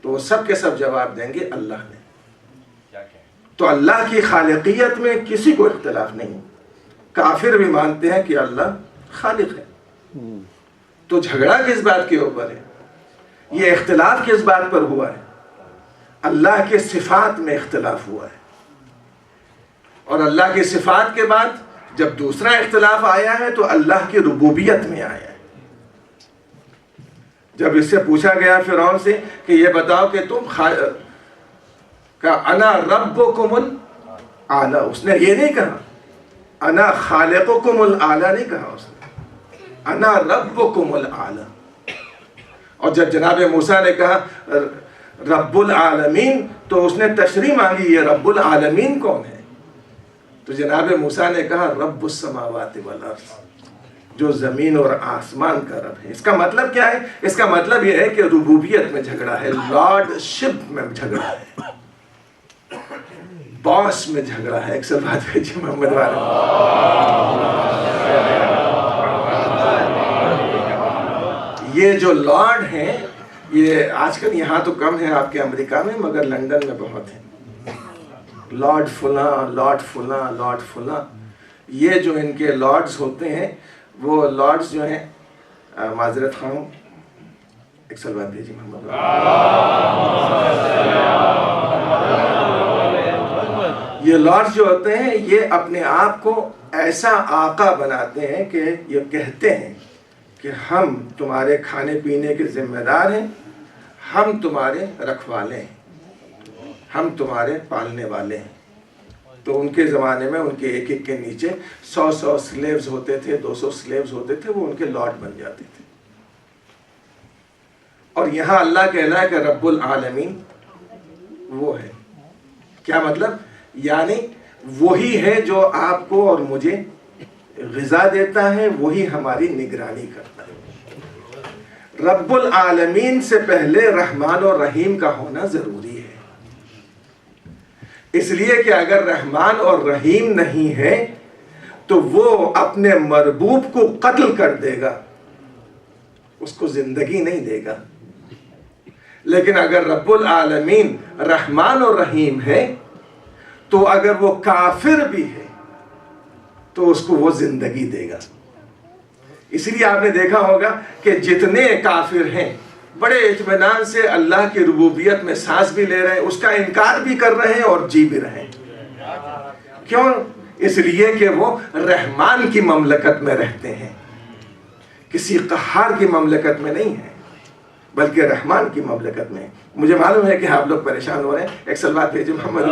تو وہ سب کے سب جواب دیں گے اللہ نے۔ تو اللہ کی خالقیت میں کسی کو اختلاف نہیں، کافر بھی مانتے ہیں کہ اللہ خالق ہے۔ تو جھگڑا کس بات کے اوپر ہے؟ یہ اختلاف کس بات پر ہوا ہے؟ اللہ کے صفات میں اختلاف ہوا ہے، اور اللہ کی صفات کے بعد جب دوسرا اختلاف آیا ہے تو اللہ کی ربوبیت میں آیا ہے۔ جب اس سے پوچھا گیا فرعون سے کہ یہ بتاؤ کہ تم انا ربکم الاعلی، اس نے یہ نہیں کہا انا خالقکم الاعلی، نہیں کہا اس نے، انا ربکم الاعلی۔ اور جب جناب موسیٰ نے کہا رب العالمین تو اس نے تشریح مانگی یہ رب العالمین کون ہے؟ تو جناب موسیٰ نے کہا رب السماوات والارض، جو زمین اور آسمان کا رب ہے۔ اس کا مطلب کیا ہے؟ اس کا مطلب یہ ہے کہ ربوبیت میں جھگڑا ہے، لارڈ شپ میں جھگڑا ہے، باس میں جھگڑا ہے۔ ایک سب بات ہے جی محمد والے، یہ جو لارڈ ہیں، یہ آج کل یہاں تو کم ہے آپ کے امریکہ میں، مگر لندن میں بہت ہیں، لارڈ فلاں، لارڈ فلاں، لارڈ فلاں۔ یہ جو ان کے لارڈز ہوتے ہیں، وہ لارڈز جو ہیں، معذرت خواہوں، ایک سلوات بھیجیے محمد، یہ لارڈز جو ہوتے ہیں یہ اپنے آپ کو ایسا آقا بناتے ہیں کہ یہ کہتے ہیں کہ ہم تمہارے کھانے پینے کے ذمہ دار ہیں، ہم تمہارے رکھوالے ہیں، ہم تمہارے پالنے والے ہیں۔ تو ان کے زمانے میں ان کے ایک ایک کے نیچے 100 سلیوز ہوتے تھے، 200 سلیوز ہوتے تھے، وہ ان کے لارڈ بن جاتے تھے۔ اور یہاں اللہ کہنا ہے کہ رب العالمین وہ ہے، کیا مطلب؟ یعنی وہی ہے جو آپ کو اور مجھے غذا دیتا ہے، وہی ہماری نگرانی کرتا ہے۔ رب العالمین سے پہلے رحمان اور رحیم کا ہونا ضروری ہے، اس لیے کہ اگر رحمان اور رحیم نہیں ہے تو وہ اپنے مربوب کو قتل کر دے گا، اس کو زندگی نہیں دے گا۔ لیکن اگر رب العالمین رحمان اور رحیم ہے تو اگر وہ کافر بھی ہے تو اس کو وہ زندگی دے گا۔ اس لیے آپ نے دیکھا ہوگا کہ جتنے کافر ہیں بڑے اطمینان سے اللہ کی ربوبیت میں سانس بھی لے رہے ہیں، اس کا انکار بھی کر رہے ہیں اور جی بھی رہے ہیں۔ کیوں؟ اس لیے کہ وہ رحمان کی مملکت میں رہتے ہیں، کسی قہار کی مملکت میں نہیں ہے، بلکہ رحمان کی مملکت میں۔ مجھے معلوم ہے کہ آپ لوگ پریشان ہو رہے ہیں، ایک سلوات بھیجیں محمد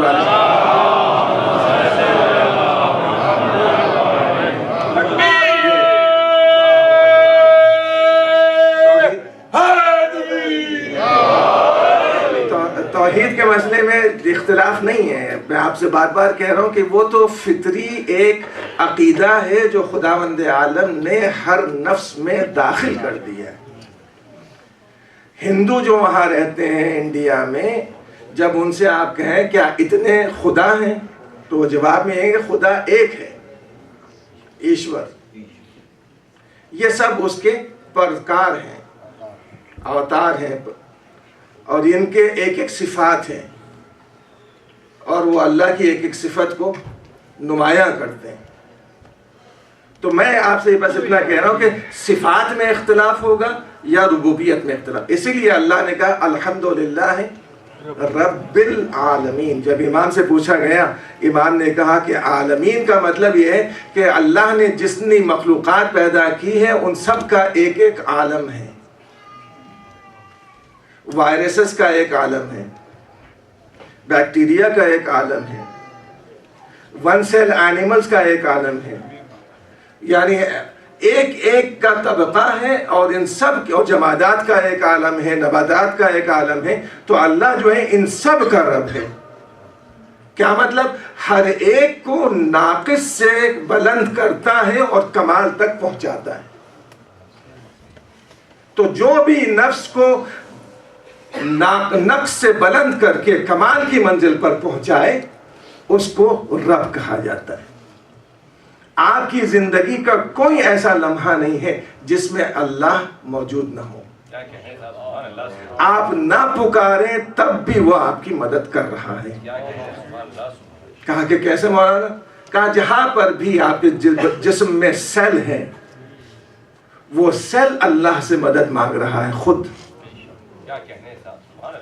توحید کے مسئلے میں اختلاف نہیں ہے۔ میں آپ سے بار بار کہہ رہا ہوں کہ وہ تو فطری ایک عقیدہ ہے جو خداوند عالم نے ہر نفس میں داخل کر دیا ہے۔ ہندو جو وہاں رہتے ہیں انڈیا میں، جب ان سے آپ کہیں کیا اتنے خدا ہیں تو وہ جواب میں ہے کہ خدا ایک ہے، ایشور۔ یہ سب اس کے پرکار ہیں، اوتار ہیں، اور ان کے ایک ایک صفات ہیں، اور وہ اللہ کی ایک ایک صفت کو نمایاں کرتے ہیں۔ تو میں آپ سے بس اتنا کہہ رہا ہوں کہ صفات میں اختلاف ہوگا یا ربوبیت میں اختلاف۔ اسی لیے اللہ نے کہا الحمدللہ رب العالمین۔ جب امام سے پوچھا گیا، امام نے کہا کہ عالمین کا مطلب یہ ہے کہ اللہ نے جتنی مخلوقات پیدا کی ہے ان سب کا ایک ایک عالم ہے۔ وائرسز کا ایک عالم ہے، بیکٹیریا کا ایک عالم ہے، ون سیل اینیملز کا ایک عالم ہے، یعنی ایک ایک کا طبقہ ہے، اور ان سب اور جمادات کا ایک عالم ہے، نباتات کا ایک عالم ہے۔ تو اللہ جو ہے ان سب کا رب ہے۔ کیا مطلب؟ ہر ایک کو ناقص سے بلند کرتا ہے اور کمال تک پہنچاتا ہے. تو جو بھی نفس کو نقص سے بلند کر کے کمال کی منزل پر پہنچائے اس کو رب کہا جاتا ہے. آپ کی زندگی کا کوئی ایسا لمحہ نہیں ہے جس میں اللہ موجود نہ ہو. آپ نہ پکاریں تب بھی وہ آپ کی مدد کر رہا ہے. کہا کہ کیسے مولانا؟ کہا جہاں پر بھی آپ کے جسم میں سیل ہے وہ سیل اللہ سے مدد مانگ رہا ہے خود.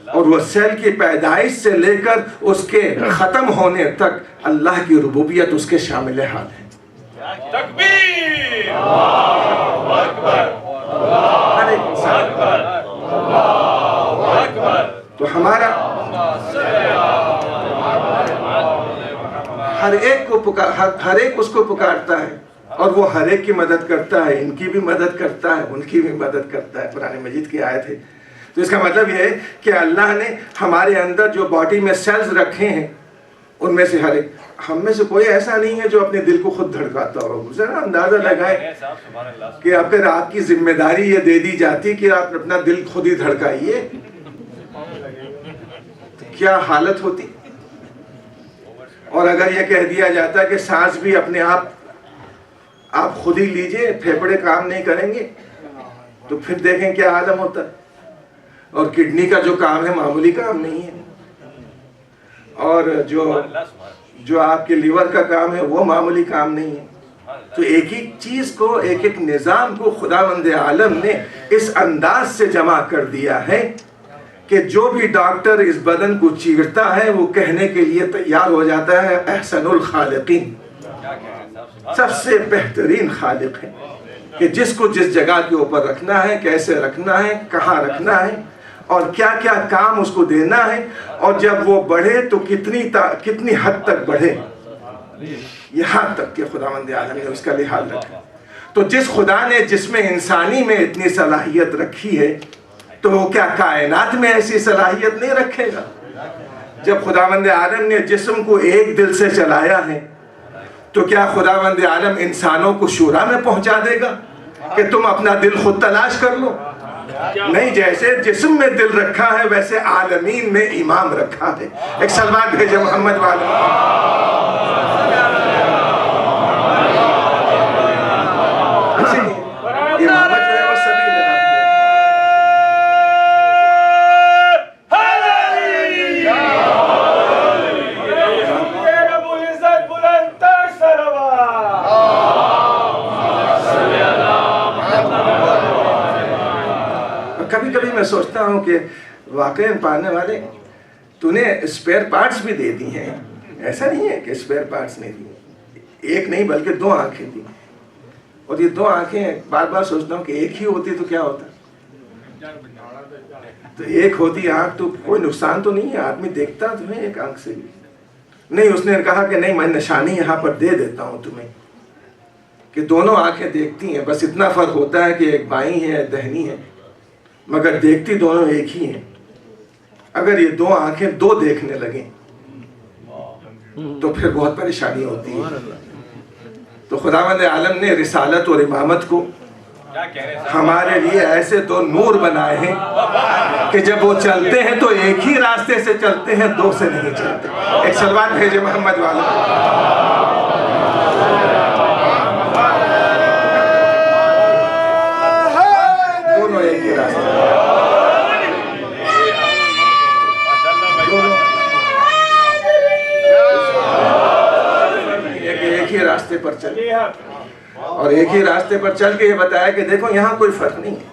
اور وہ سیل کی پیدائش سے لے کر اس کے ختم ہونے تک اللہ کی ربوبیت اس کے شامل حال ہے. تکبیر! ہر ایک انسان تو ہمارا ہر ایک اس کو پکارتا ہے اور وہ ہر ایک کی مدد کرتا ہے. ان کی بھی مدد کرتا ہے, ان کی بھی مدد کرتا ہے. قرآن مجید کی آیت ہے. تو اس کا مطلب یہ ہے کہ اللہ نے ہمارے اندر جو باڈی میں سیلز رکھے ہیں ان میں سے ہر ایک, ہم میں سے کوئی ایسا نہیں ہے جو اپنے دل کو خود دھڑکاتا ہو. ذرا اندازہ لگائے کہ اگر آپ کی ذمہ داری یہ دے دی جاتی کہ آپ اپنا دل خود ہی دھڑکائیے تو کیا حالت ہوتی. اور اگر یہ کہہ دیا جاتا کہ سانس بھی اپنے آپ خود ہی لیجئے, پھیپھڑے کام نہیں کریں گے, تو پھر دیکھیں کیا عالم ہوتا ہے. اور کڈنی کا جو کام ہے معمولی کام نہیں ہے, اور جو آپ کے لیور کا کام ہے وہ معمولی کام نہیں ہے. تو ایک ایک چیز کو, ایک ایک نظام کو خداوند عالم نے اس انداز سے جمع کر دیا ہے کہ جو بھی ڈاکٹر اس بدن کو چیرتا ہے وہ کہنے کے لیے تیار ہو جاتا ہے احسن الخالقین, سب سے بہترین خالق ہے, کہ جس کو جس جگہ کے اوپر رکھنا ہے, کیسے رکھنا ہے, کہاں رکھنا ہے, اور کیا کیا کام اس کو دینا ہے, اور جب وہ بڑھے تو کتنی حد تک بڑھے, یہاں تک کہ خداوند عالم نے اس کا لحاظ رکھا. تو جس خدا نے جسم انسانی میں اتنی صلاحیت رکھی ہے تو وہ کیا کائنات میں ایسی صلاحیت نہیں رکھے گا؟ جب خداوند عالم نے جسم کو ایک دل سے چلایا ہے تو کیا خداوند عالم انسانوں کو شورا میں پہنچا دے گا کہ تم اپنا دل خود تلاش کر لو؟ نہیں, جیسے جسم میں دل رکھا ہے ویسے عالمین میں امام رکھا ہے. ایک سلوات بھیجے محمد والا. امامت جو ہے وہ سبھی لگا کبھی میں سوچتا ہوں کہ واقعی پانے والے تو نے اسپیئر پارٹس بھی دے دی ہیں. ایسا نہیں ہے کہ اسپیئر پارٹس نہیں دی, ایک نہیں بلکہ 2 آنکھیں دی. اور یہ 2 آنکھیں بار بار سوچتا ہوں کہ ایک ہی ہوتی تو کیا ہوتا. تو ایک ہوتی آنکھ تو کوئی نقصان تو نہیں ہے, آدمی دیکھتا تو ہے ایک آنکھ سے بھی. نہیں, اس نے کہا کہ نہیں, میں نشانی یہاں پر دے دیتا ہوں تمہیں کہ دونوں آنکھیں دیکھتی ہیں, بس اتنا فرق ہوتا ہے کہ ایک بائیں ہے دہنی ہے, مگر دیکھتی دونوں ایک ہی ہیں. اگر یہ 2 آنکھیں 2 دیکھنے لگیں تو پھر بہت پریشانی ہوتی ہے. تو خداوند عالم نے رسالت اور امامت کو ہمارے لیے ایسے 2 نور بنائے ہیں کہ جب وہ چلتے ہیں تو ایک ہی راستے سے چلتے ہیں, 2 سے نہیں چلتے. ایک سلوات بھیجے محمد والا. دونوں ایک ہی راستے, ایک ہی راستے پر چلے, اور ایک ہی راستے پر چل کے یہ بتایا کہ دیکھو یہاں کوئی فرق نہیں ہے.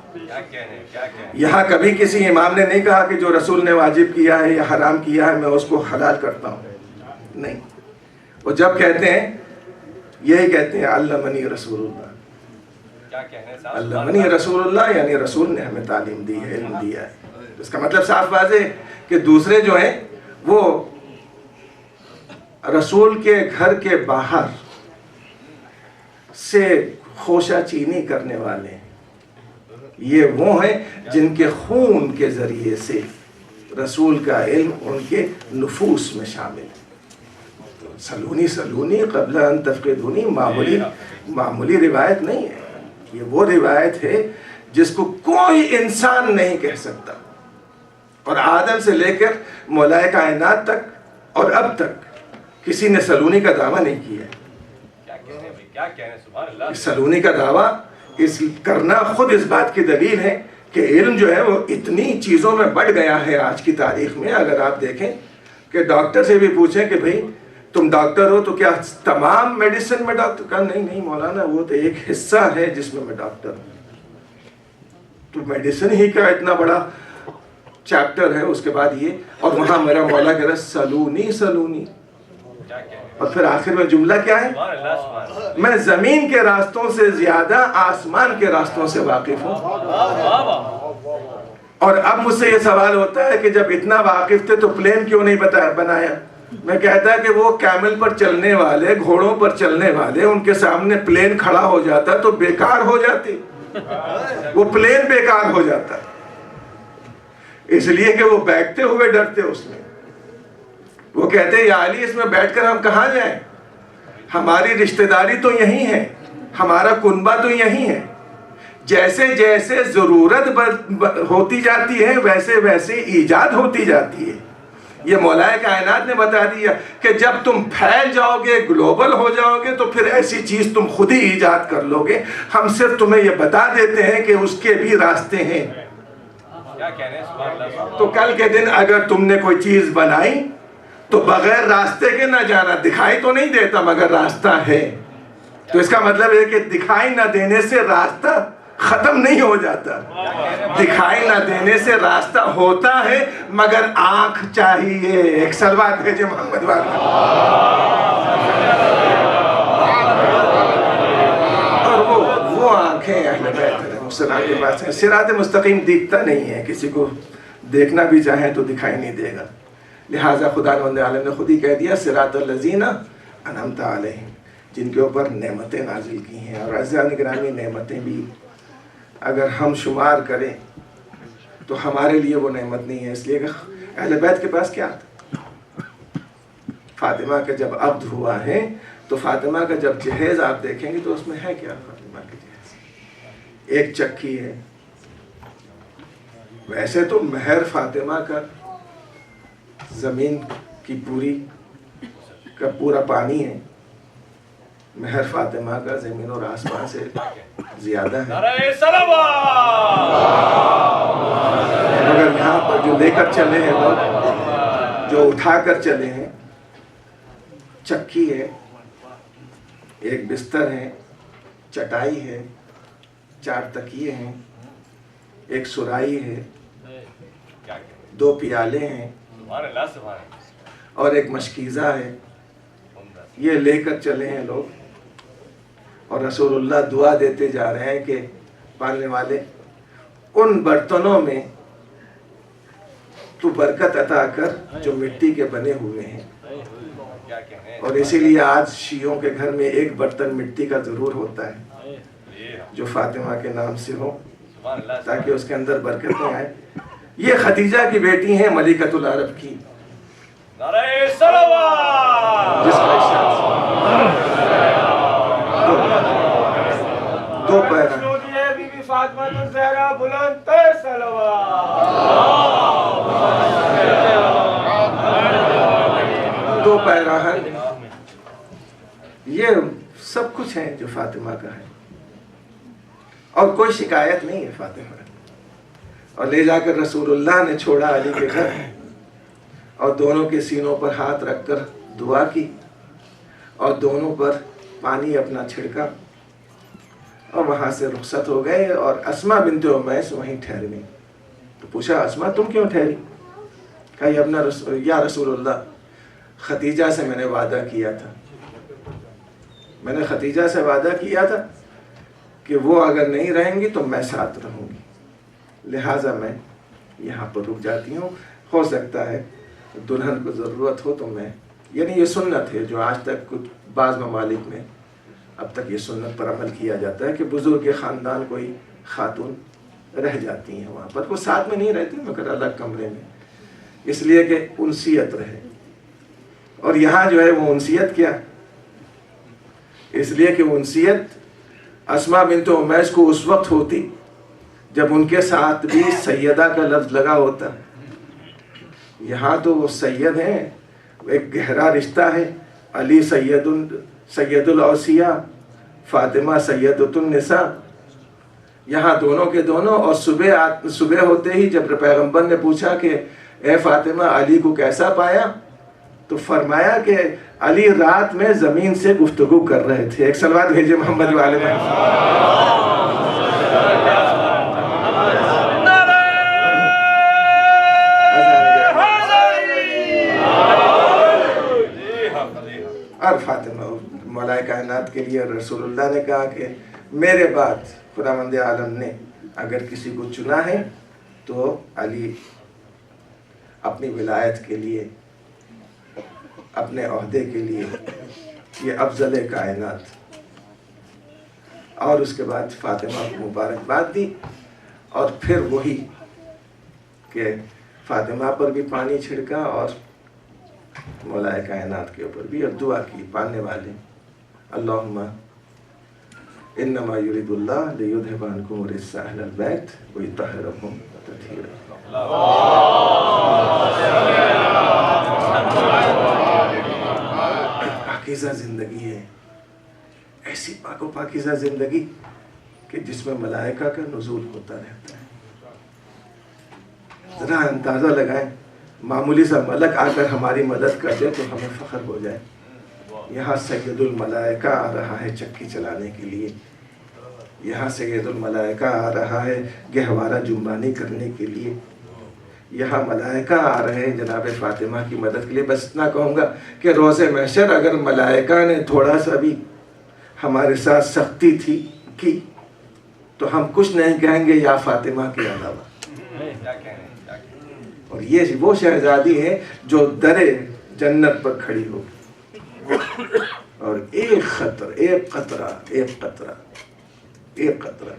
یہاں کبھی کسی امام نے نہیں کہا کہ جو رسول نے واجب کیا ہے یا حرام کیا ہے میں اس کو حلال کرتا ہوں. نہیں, وہ جب کہتے ہیں یہی کہتے ہیں علمنی رسول اللہ. علمنی رسول اللہ یعنی رسول نے ہمیں تعلیم دی ہے, علم دیا ہے. اس کا مطلب صاف واضح ہے کہ دوسرے جو ہیں وہ رسول کے گھر کے باہر سے خوشہ چینی کرنے والے ہیں. یہ وہ ہیں جن کے خون کے ذریعے سے رسول کا علم ان کے نفوس میں شامل ہے. سلونی سلونی قبل ان تفقدونی معمولی روایت نہیں ہے، یہ وہ روایت ہے جس کو کوئی انسان نہیں کہہ سکتا، اور آدم سے لے کر مولا کائنات تک اور اب تک کسی نے سلونی کا دعویٰ نہیں کیا ہے۔ کیا کہنے سبحان اللہ۔ سلونی کا دعویٰ کرنا خود اس بات کی دلیل ہے کہ علم جو ہے وہ اتنی چیزوں میں بڑھ گیا ہے آج کی تاریخ میں۔ اگر آپ دیکھیں کہ ڈاکٹر سے بھی پوچھیں کہ بھئی تم ڈاکٹر ہو تو کیا تمام میڈیسن میں ڈاکٹر؟ کہا نہیں مولانا، وہ تو ایک حصہ ہے جس میں ڈاکٹر ہوں۔ تو میڈیسن ہی کا اتنا بڑا چیپٹر ہے، اس کے بعد یہ، اور وہاں میرا مولا کہہ رہا ہے سلونی سلونی، اور پھر آخر میں جملہ کیا ہے؟ میں زمین کے راستوں سے زیادہ آسمان کے راستوں سے واقف ہوں۔ اور اب مجھ سے یہ سوال ہوتا ہے کہ جب اتنا واقف تھے تو پلین کیوں نہیں بنایا؟ میں کہتا کہ وہ کیمل پر چلنے والے، گھوڑوں پر چلنے والے، ان کے سامنے پلین کھڑا ہو جاتا تو بیکار ہو جاتی، وہ پلین بیکار ہو جاتا، اس لیے کہ وہ بیٹھتے ہوئے ڈرتے اس میں۔ وہ کہتے ہیں یا علی اس میں بیٹھ کر ہم کہاں جائیں، ہماری رشتہ داری تو یہی ہے، ہمارا کنبہ تو یہی ہے۔ جیسے جیسے ضرورت ہوتی جاتی ہے ویسے ویسے ایجاد ہوتی جاتی ہے۔ یہ مولا کائنات نے بتا دیا کہ جب تم پھیل جاؤ گے، گلوبل ہو جاؤ گے، تو پھر ایسی چیز تم خود ہی ایجاد کر لو گے۔ ہم صرف تمہیں یہ بتا دیتے ہیں کہ اس کے بھی راستے ہیں۔ تو کل کے دن اگر تم نے کوئی چیز بنائی تو بغیر راستے کے نہ جانا، دکھائی تو نہیں دیتا مگر راستہ ہے۔ تو اس کا مطلب ہے کہ دکھائی نہ دینے سے راستہ ختم نہیں ہو جاتا، دکھائی نہ دینے سے راستہ ہوتا ہے مگر آنکھ چاہیے۔ ایک سلوات بھیجے محمد والا۔ اور وہ آنکھیں اہل بیت علیہ السلام کے پاس ہیں۔ صراط مستقیم دیکھتا نہیں ہے، کسی کو دیکھنا بھی چاہیں تو دکھائی نہیں دے گا، لہٰذا خدا عالم نے خود ہی کہہ دیا صراط الذین انعمت علیہم، جن کے اوپر نعمتیں نازل کی ہیں۔ اور عزیزان گرامی، نعمتیں بھی اگر ہم شمار کریں تو ہمارے لیے وہ نعمت نہیں ہے، اس لیے کہ اہل بیت کے پاس کیا تھا؟ فاطمہ کا جب عبد ہوا ہے تو فاطمہ کا جب جہیز آپ دیکھیں گے تو اس میں ہے کیا؟ فاطمہ کے جہیز ایک چکی ہے۔ ویسے تو مہر فاطمہ کا زمین کی کا پورا پانی ہے، مہر فاطمہ کا زمین اور آسمان سے زیادہ ہے۔ مگر یہاں پر جو لے کر چلے ہیں لوگ، جو اٹھا کر چلے ہیں، چکی ہے، ایک بستر ہے، چٹائی ہے، 4 تکیے ہیں، ایک سرائی ہے، 2 پیالے ہیں، اور ایک مشکیزہ ہے، یہ لے کر چلے ہیں لوگ۔ اور رسول اللہ دعا دیتے جا رہے ہیں کہ پالنے والے ان برتنوں میں تو برکت عطا کر جو مٹی کے بنے ہوئے ہیں۔ اور اسی لیے آج شیعوں کے گھر میں ایک برتن مٹی کا ضرور ہوتا ہے جو فاطمہ کے نام سے ہو، تاکہ اس کے اندر برکتیں آئیں۔ یہ خدیجہ کی بیٹی ہیں، ملکۃ العرب کی، جس کا دو پیرا دو پیرا ہے، یہ سب کچھ ہے جو فاطمہ کا ہے، اور کوئی شکایت نہیں ہے فاطمہ۔ اور لے جا کر رسول اللہ نے چھوڑا علی کے گھر، اور دونوں کے سینوں پر ہاتھ رکھ کر دعا کی، اور دونوں پر پانی اپنا چھڑکا، اور وہاں سے رخصت ہو گئے۔ اور اسماء بنت امیس وہیں ٹھہر گئی۔ تو پوچھا اسماء تم کیوں ٹھہری؟ کہا یا رسول اللہ، خدیجہ سے میں نے وعدہ کیا تھا، میں نے خدیجہ سے وعدہ کیا تھا کہ وہ اگر نہیں رہیں گی تو میں ساتھ رہوں گی، لہٰذا میں یہاں پر رک جاتی ہوں۔ ہو سکتا ہے دلہن کو ضرورت ہو تو میں، یعنی یہ سنت ہے جو آج تک کچھ بعض ممالک میں اب تک یہ سنت پر عمل کیا جاتا ہے کہ بزرگ خاندان کوئی خاتون رہ جاتی ہیں وہاں پر، وہ ساتھ میں نہیں رہتی مگر الگ کمرے میں، اس لیے کہ انسیت رہے۔ اور یہاں جو ہے وہ انسیت کیا؟ اس لیے کہ انسیت اسما بنت امیس کو اس وقت ہوتی جب ان کے ساتھ بھی سیدہ کا لفظ لگا ہوتا. یہاں تو وہ سید ہیں، ایک گہرا رشتہ ہے. علی سید الاوصیاء، فاطمہ سیدۃ النساء، یہاں دونوں کے دونوں. اور صبح ہوتے ہی جب پیغمبر نے پوچھا کہ اے فاطمہ علی کو کیسا پایا، تو فرمایا کہ علی رات میں زمین سے گفتگو کر رہے تھے. ایک صلوات بھیجے محمد والے محمد. اور فاطمہ ملائکہ کائنات کے لیے رسول اللہ نے کہا کہ میرے بعد خداوند عالم نے اگر کسی کو چنا ہے تو علی اپنی ولایت کے لیے، اپنے عہدے کے لیے یہ افضل کائنات. اور اس کے بعد فاطمہ کو مبارکباد دی. اور پھر وہی کہ فاطمہ پر بھی پانی چھڑکا اور ملائکہ کائنات کے اوپر بھی، اور دعا کی پانے والے اللہم انما یرید اللہ لیذھب عنکم الرجس اہل البیت ویطہرکم تطہیرا. پاکیزہ زندگی ہے، ایسی پاک و پاکیزہ زندگی کہ جس میں ملائکہ کا نزول ہوتا رہتا ہے. ذرا اندازہ لگائیں، معمولی سا ملک آ کر ہماری مدد کر دے تو ہمیں فخر ہو جائے. یہاں سید الملائکہ آ رہا ہے چکی چلانے کے لیے، یہاں سید الملائکہ آ رہا ہے گہوارہ جنبانی کرنے کے لیے، یہاں ملائکہ آ رہے ہیں جناب فاطمہ کی مدد کے لیے. بس اتنا کہوں گا کہ روز محشر اگر ملائکہ نے تھوڑا سا بھی ہمارے ساتھ سختی کی تو ہم کچھ نہیں کہیں گے یا فاطمہ کے علاوہ. اور یہ وہ شہزادی ہے جو در جنت پر کھڑی ہو اور ایک قطرہ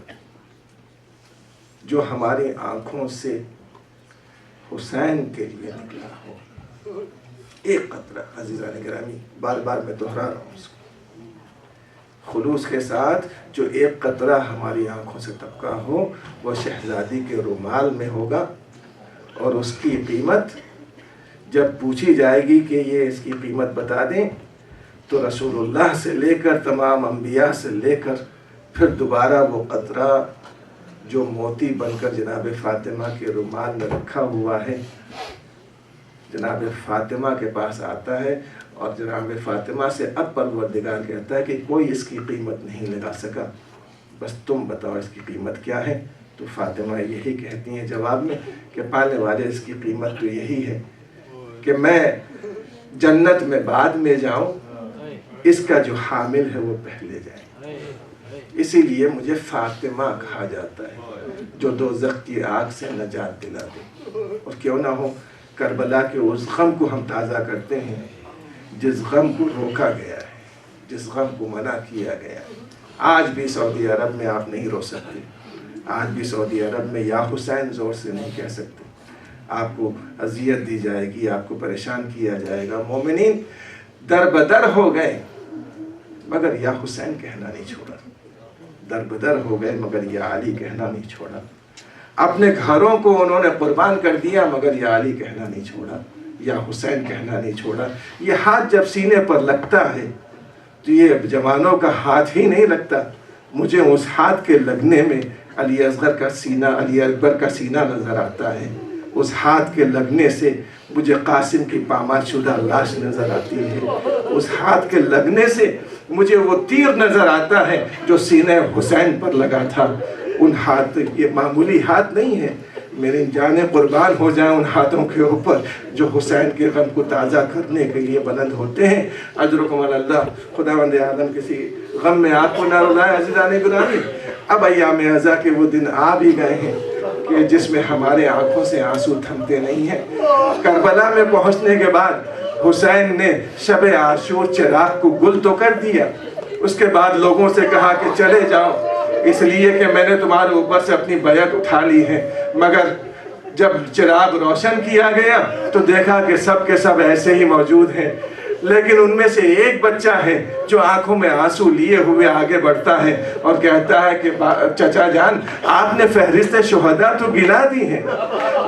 جو ہماری آنکھوں سے حسین کے لیے نکلا ہو. ایک قطرہ، عزیزان گرامی، بار بار میں دہرا رہا ہوں اس کو، خلوص کے ساتھ جو ایک قطرہ ہماری آنکھوں سے ٹپکا ہو وہ شہزادی کے رومال میں ہوگا. اور اس کی قیمت جب پوچھی جائے گی کہ یہ اس کی قیمت بتا دیں تو رسول اللہ سے لے کر تمام انبیاء سے لے کر پھر دوبارہ وہ قطرہ جو موتی بن کر جناب فاطمہ کے رومال میں رکھا ہوا ہے جناب فاطمہ کے پاس آتا ہے. اور جناب فاطمہ سے اب پروردگار کہتا ہے کہ کوئی اس کی قیمت نہیں لگا سکا، بس تم بتاؤ اس کی قیمت کیا ہے. تو فاطمہ یہی کہتی ہیں جواب میں کہ پالنے والے اس کی قیمت تو یہی ہے کہ میں جنت میں بعد میں جاؤں، اس کا جو حامل ہے وہ پہلے جائے. اسی لیے مجھے فاطمہ کہا جاتا ہے جو دوزخ کی آگ سے نجات دلا دے. اور کیوں نہ ہو کربلا کے اس غم کو ہم تازہ کرتے ہیں جس غم کو روکا گیا ہے، جس غم کو منع کیا گیا ہے. آج بھی سعودی عرب میں آپ نہیں رو سکتے، آج بھی سعودی عرب میں یا حسین زور سے نہیں کہہ سکتے. آپ کو اذیت دی جائے گی، آپ کو پریشان کیا جائے گا. مومنین در بدر ہو گئے مگر یا حسین کہنا نہیں چھوڑا، در بدر ہو گئے مگر یا علی کہنا نہیں چھوڑا. اپنے گھروں کو انہوں نے قربان کر دیا مگر یا علی کہنا نہیں چھوڑا، یا حسین کہنا نہیں چھوڑا. یہ ہاتھ جب سینے پر لگتا ہے تو یہ جوانوں کا ہاتھ ہی نہیں لگتا. مجھے اس ہاتھ کے لگنے میں علی اصغر کا سینہ، علی اکبر کا سینہ نظر آتا ہے. اس ہاتھ کے لگنے سے مجھے قاسم کی پامال شدہ لاش نظر آتی ہے. اس ہاتھ کے لگنے سے مجھے وہ تیر نظر آتا ہے جو سینہ حسین پر لگا تھا. ان ہاتھ، یہ معمولی ہاتھ نہیں ہے، میری جانیں قربان ہو جائیں ان ہاتھوں کے اوپر جو حسین کے غم کو تازہ کرنے کے لیے بلند ہوتے ہیں. اجرکم اللہ. خداوند عالم کسی غم میں آپ کو نہ رلائے. عزیزان گرامی، اب ایام عزا کے وہ دن آ بھی گئے ہیں کہ جس میں ہمارے آنکھوں سے آنسو تھمتے نہیں ہیں. کربلا میں پہنچنے کے بعد حسین نے شب عاشور چراغ کو گل تو کر دیا، اس کے بعد لوگوں سے کہا کہ چلے جاؤ اس لیے کہ میں نے تمہارے اوپر سے اپنی بیعت اٹھا لی ہے. مگر جب چراغ روشن کیا گیا تو دیکھا کہ سب کے سب ایسے ہی موجود ہیں. لیکن ان میں سے ایک بچہ ہے جو آنکھوں میں آنسو لیے ہوئے آگے بڑھتا ہے اور کہتا ہے کہ چچا جان آپ نے فہرست شہداء تو گنا دی ہے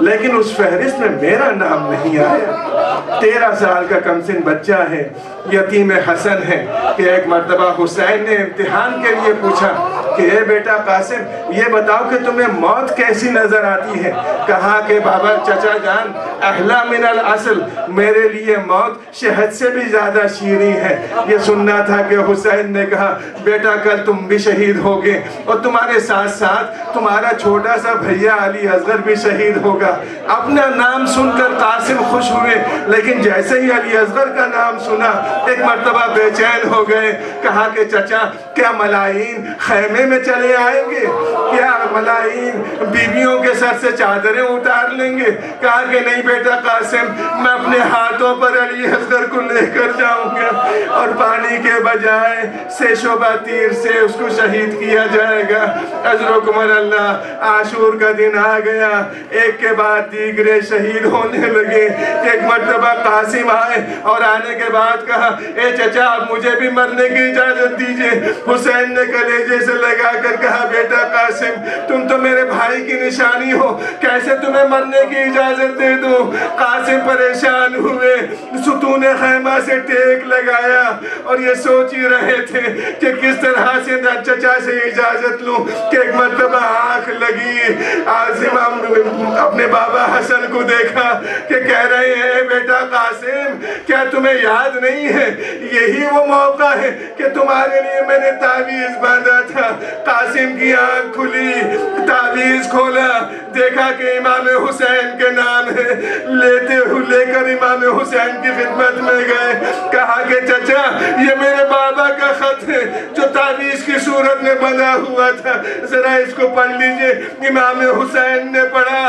لیکن اس فہرست میں میرا نام نہیں آیا۔ 13 سال کا کم سن بچہ ہے، یتیم حسن ہے کہ ایک مرتبہ حسین نے امتحان کے لیے پوچھا کہ اے بیٹا قاسم یہ بتاؤ کہ تمہیں موت کیسی نظر آتی ہے؟ کہا کہ بابا چچا جان احلا من العسل، میرے لیے موت شہد سے بھی زیادہ شیریں ہے۔ یہ سننا تھا کہ حسین نے کہا بیٹا کل تم بھی شہید ہوگے اور تمہارے ساتھ ساتھ تمہارا چھوٹا سا بھیا علی اصغر بھی شہید ہوگا۔ اپنا نام سن کر قاسم خوش ہوئے لیکن جیسے ہی علی اصغر کا نام سنا ایک مرتبہ بے چین ہو گئے۔ کہا کہ چچا کیا ملائین خیمے میں چلے آئیں گے؟ کیا ملائین بیویوں کے سر سے چادریں اتار لیں گے؟ کہا کہ نہیں بیٹا قاسم میں اپنے ہاتھوں پر علی اصغر کو لے کر جاؤں گا اور پانی کے بجائے سے شعبہ تیر سے اس کو شہید کیا جائے گا۔ عزرکم اللہ، عاشور کا دن آ گیا، ایک کے بعد دیگرے شہید ہونے لگے۔ ایک مرتبہ قاسم آئے اور آنے کے بعد کہا اے چچا اب مجھے بھی مرنے کی اجازت دیجئے۔ حسین نے کلیجے سے لگا کر کہا بیٹا قاسم تم تو میرے بھائی کی نشانی ہو، کیسے تمہیں مرنے کی اجازت دے دوں؟ قاسم پریشان ہوئے، ستون خیمہ سے ٹیک لگایا اور یہ سوچ ہی رہے تھے کہ کس طرح سے چچا سے اجازت لوں کہ ایک مرتبہ آنکھ لگی۔ عاصم اپنے بابا حسن کو دیکھا کہ کہہ رہے ہیں بیٹا قاسم کیا تمہیں یاد نہیں ہے یہی وہ موقع ہے کہ تمہارے لیے میں نے تعویذ باندھا تھا۔ قاسم کی آنکھ کھلی، تعویذ کھولا، دیکھا کہ امام حسین کے نام ہے، لے کر امام حسین کی خدمت میں گئے۔ کہا کہ چچا یہ میرے بابا کا خط ہے جو تعویذ کی صورت میں بنا ہوا تھا، ذرا اس کو پڑھ لیجئے۔ امام حسین نے پڑھا،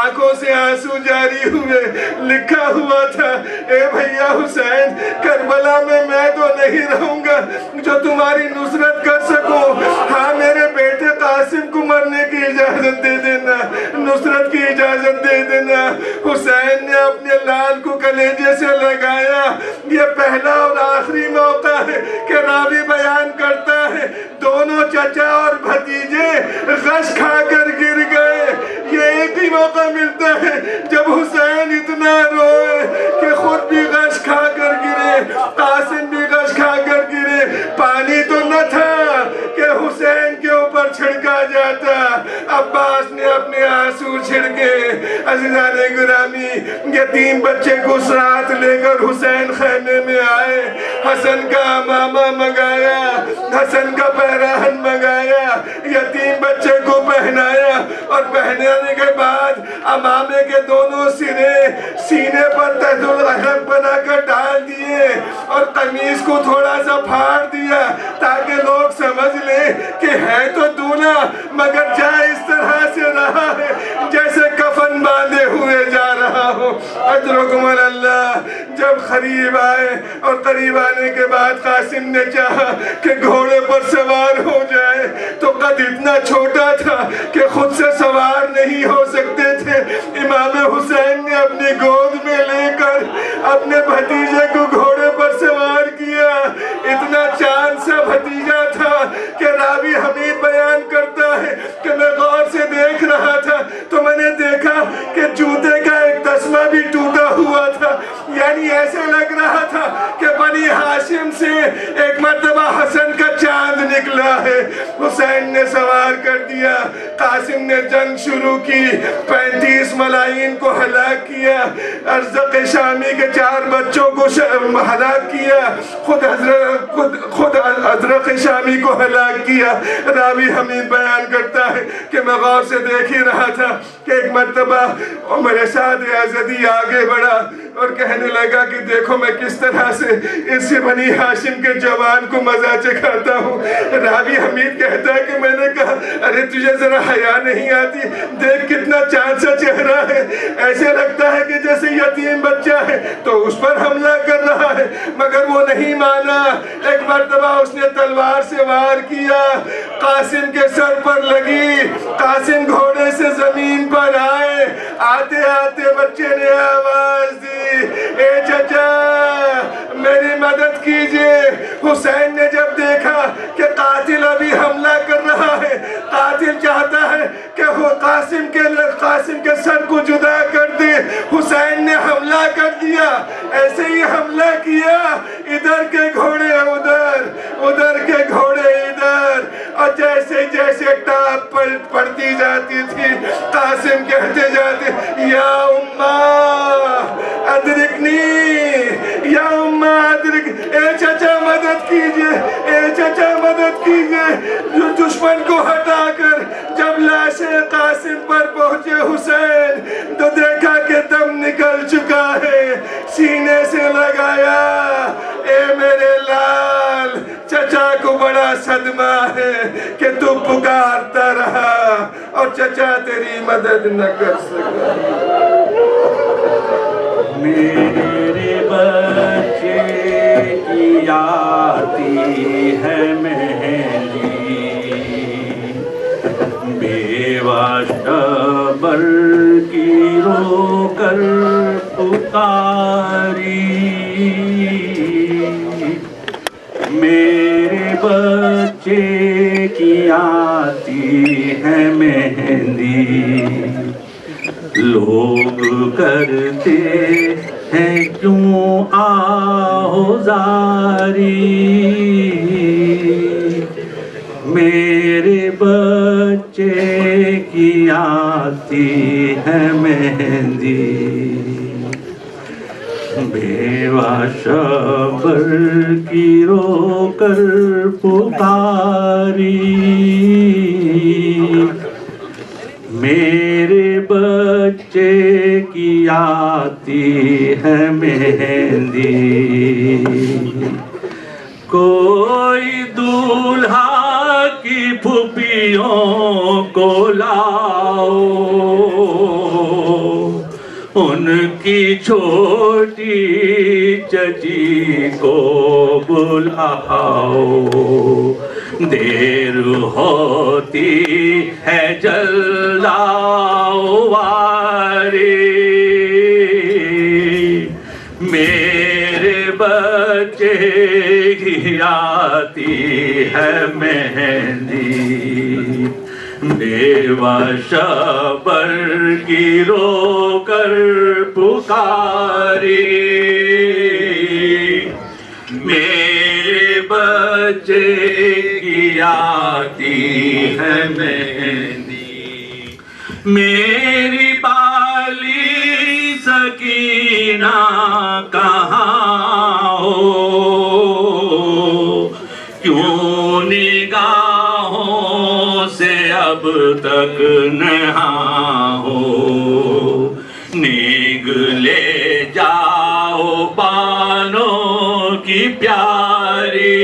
آنکھوں سے آنسو جاری ہوئے، لکھا ہوا تھا اے بھیا حسین کربلا میں تو نہیں رہوں گا جو تمہاری نصرت کر سکوں، ہاں میرے بیٹے قاسم کو مرنے کی اجازت دے دینا، نصرت کی اجازت دے دینا۔ حسین نے اپنے لال کو کلیجے سے لگایا۔ یہ پہلا اور آخری موقع ہے کہ راوی بیان کرتا ہے دونوں چچا اور بھتیجے غش کھا کر گر گئے۔ یہ ایک ہی موقع ملتا ہے جب حسین اتنا روئے کہ خود بھی غش کھا کر گرے، قاسم بھی غش کھا کر گرے۔ پانی تو نہ تھا کہ حسین کے اوپر چھڑکا جاتا، عباس نے اپنے آنسو چھڑکے۔ عزیزان گرامی یتیم بچے کو ساتھ لے کر حسین خیمے میں آئے، حسن کا امامہ منگایا، حسن کا پیراہن منگایا، یتیم بچے کو پہنایا اور پہنانے کے بعد امامے کے دونوں سرے سینے پر تحت الرحم بنا کر ڈال دیے اور قمیص کو تھوڑا سا پھاڑ دیا تاکہ لوگ سمجھ لیں کہ ہے تو دولہا مگر جا اس طرح سے رہا ہے جیسے کفن باندھے ہوئے جا رہا ہو۔ اجرکم اللہ۔ جب قریب آئے اور قریب آنے کے بعد قاسم نے چاہا کہ گھوڑے پر سوار ہو جائے تو قد اتنا چھوٹا تھا کہ خود سے سوار نہیں ہو سکتے تھے۔ امام حسین نے اپنی گود میں لے کر اپنے بھتیجے کو گھوڑے پر سوار کیا۔ اتنا چاند سا بھتیجا تھا کہ راوی حمید بیان کرتا ہے کہ میں غور سے دیکھ رہا تھا تو میں نے دیکھا کہ جوتے کا ایک تسمہ بھی ٹوٹا ہوا تھا، یعنی ایسے لگ رہا تھا کہ بنی ہاشم سے ایک مرتبہ حسن کا چاند نکلا ہے۔ حسین نے سوار کر دیا، قاسم نے جنگ شروع کی، 35 ملائین کو ہلاک کیا، ارزق شامی کے 4 بچوں کو ہلاک کیا، خود ازرق شامی کو ہلاک کیا۔ راوی حمید بیان کرتا ہے کہ میں غور سے دیکھ ہی رہا تھا کہ ایک مرتبہ میرے ساتھ یزدی آگے بڑھا اور کہنے لگا کہ دیکھو میں کس طرح سے اس بنی ہاشم کے جوان کو مزہ چکھاتا ہوں۔ راوی حمید کہتا ہے کہ میں نے کہا ارے تجھے ذرا حیا نہیں آتی، دیکھ کتنا چاند سا چہرہ ہے، ایسے لگتا ہے کہ جیسے یتیم بچہ ہے تو اس پر حملہ کر رہا ہے، مگر وہ نہیں مانا۔ ایک مرتبہ اس نے تلوار سے وار کیا، قاسم کے سر پر لگی، قاسم گھوڑے سے زمین پر آئے، آتے آتے بچے نے آواز دی اے چچا میری مدد کیجئے۔ حسین نے جب دیکھا کہ قاتل ابھی حملہ کر رہا ہے، قاتل چاہتا ہے کہ وہ قاسم کے سر کو جدا کر دے، حسین نے حملہ کر دیا۔ ایسے ہی حملہ کیا، ادھر کے گھوڑے ادھر، ادھر کے گھوڑے ادھر، اور جیسے جیسے ٹاپ پڑتی جاتی تھی قاسم کہتے جاتے یا اماں ادرکنی، یا اماں ادرک، اے چچا مدد کیجئے، اے چچا مدد کیجئے۔ جو دشمن کو ہٹا کر جب لاش قاسم پر پہنچے حسین تو دیکھا کہ دم نکل چکا ہے، سینے سے لگایا، اے میرے لال، چچا کو بڑا صدمہ ہے کہ تو پکارتا رہا اور چچا تیری مدد نہ کر سکا۔ میرے بچے کی آتی ہے مہندی، بیوہ شبر کی رو کر پکاری، میرے بچے کی آتی ہے مہندی، لوگ کرتے ہیں کیوں آہوزاری، میرے بچے کی آتی ہے مہندی، بیوہ شبر کی رو کر پکاری، میرے بچے کی آتی ہے مہندی، کوئی دولہا کی پھوپھیوں کو لاؤ، ان کی چھوٹی چچی کو بلاؤ، دیر ہوتی ہے جلاؤ واری، میرے بچے کی آتی ہے مہندی، بیوہ شبر کی رو کر پکاری، میرے بچے کی آتی ہے مہندی، میری بالی سکینہ کہاں ہو، کیوں نگاہوں سے اب تک نہاں ہو، نیگ لے جاؤ بانوں کی پیاری،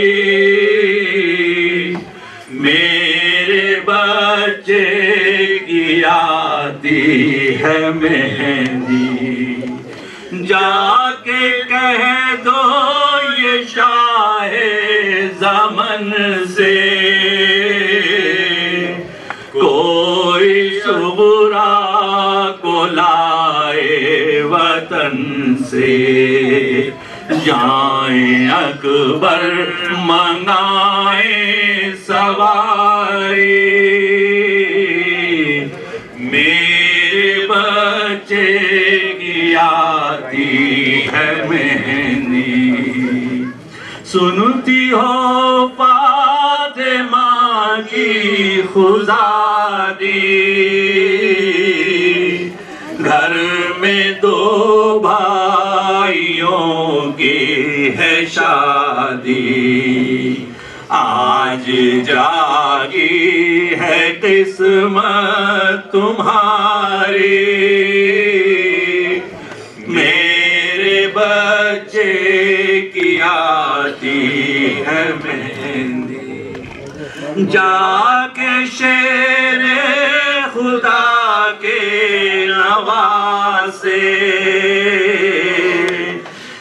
میرے بچے کی آتی ہے مہندی، جا کے کہہ دو یہ شاہ زمن سے، کوئی صبرا کو لائے وطن سے، جائیں اکبر منگائیں سواری، میرے بچے کی آتی ہے مہندی، سنتی ہو فاطمہ کی خزادی، گھر میں دو بھائیوں کی ہے شادی، آج جاگی ہے قسمت تمہاری، میرے بچے کی آتی ہے مہندی، جا کے شیر خدا کے نواسے،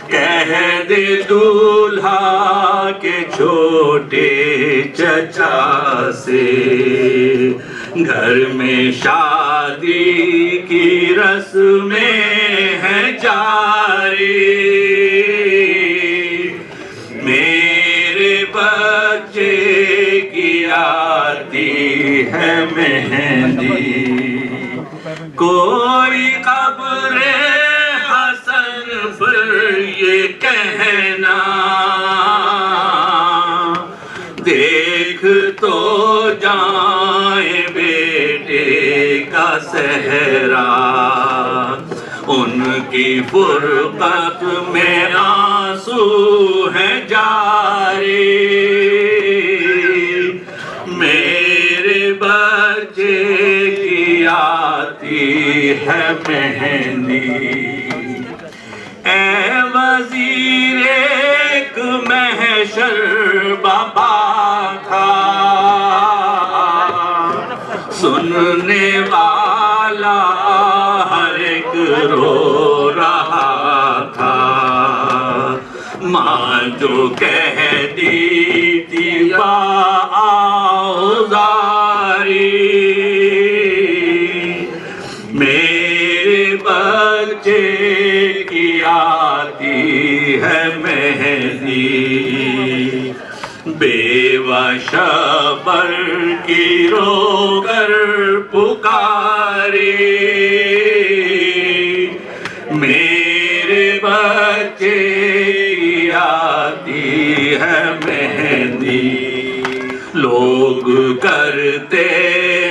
کہہ دے دولہا کے چھوٹے چچا سے، گھر میں شادی کی رسمیں ہیں جاری، بچے کی آتی ہے مہندی کوئی قبر حسن پر یہ کہنا دیکھ تو جائیں بیٹے کا صحرا ان کی فرقت میں آنسو ہیں جاری میرے بچے کی آتی ہے مہندی اے وزیر ایک محشر بابا تھا سننے والا ہر ایک رو رہا تھا ماں جو کہتی تھی باآزاری میرے بچے کی آتی ہے مہندی بیوہ شبر کی رو کر پکاری میرے بچے کی آتی ہے مہندی لوگ کرتے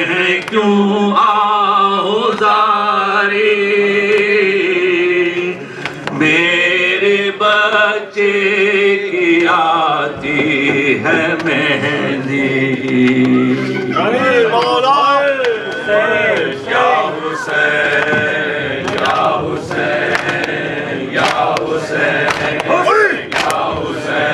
ہیں کیوں آہوزاری میرے بچے کی آتی ہے مہندی یا حسین یا حسین یا حسین یا حسین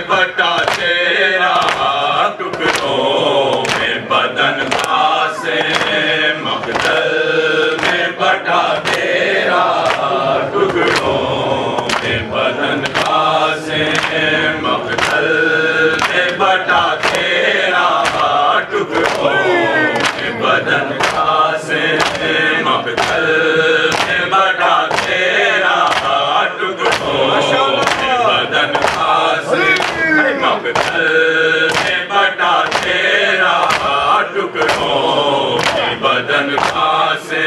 بٹا تیرا ٹکڑوں میں بدن سے مقتل میں بٹا تیرا ٹکڑوں میں بدن سے مقتل میں بٹا تیرا ٹکڑوں میں بدن سے مقتل میں بٹا تیرا ٹکڑوں میں بدن مقتل میں بٹا تیرا ٹکڑوں میں بدن سے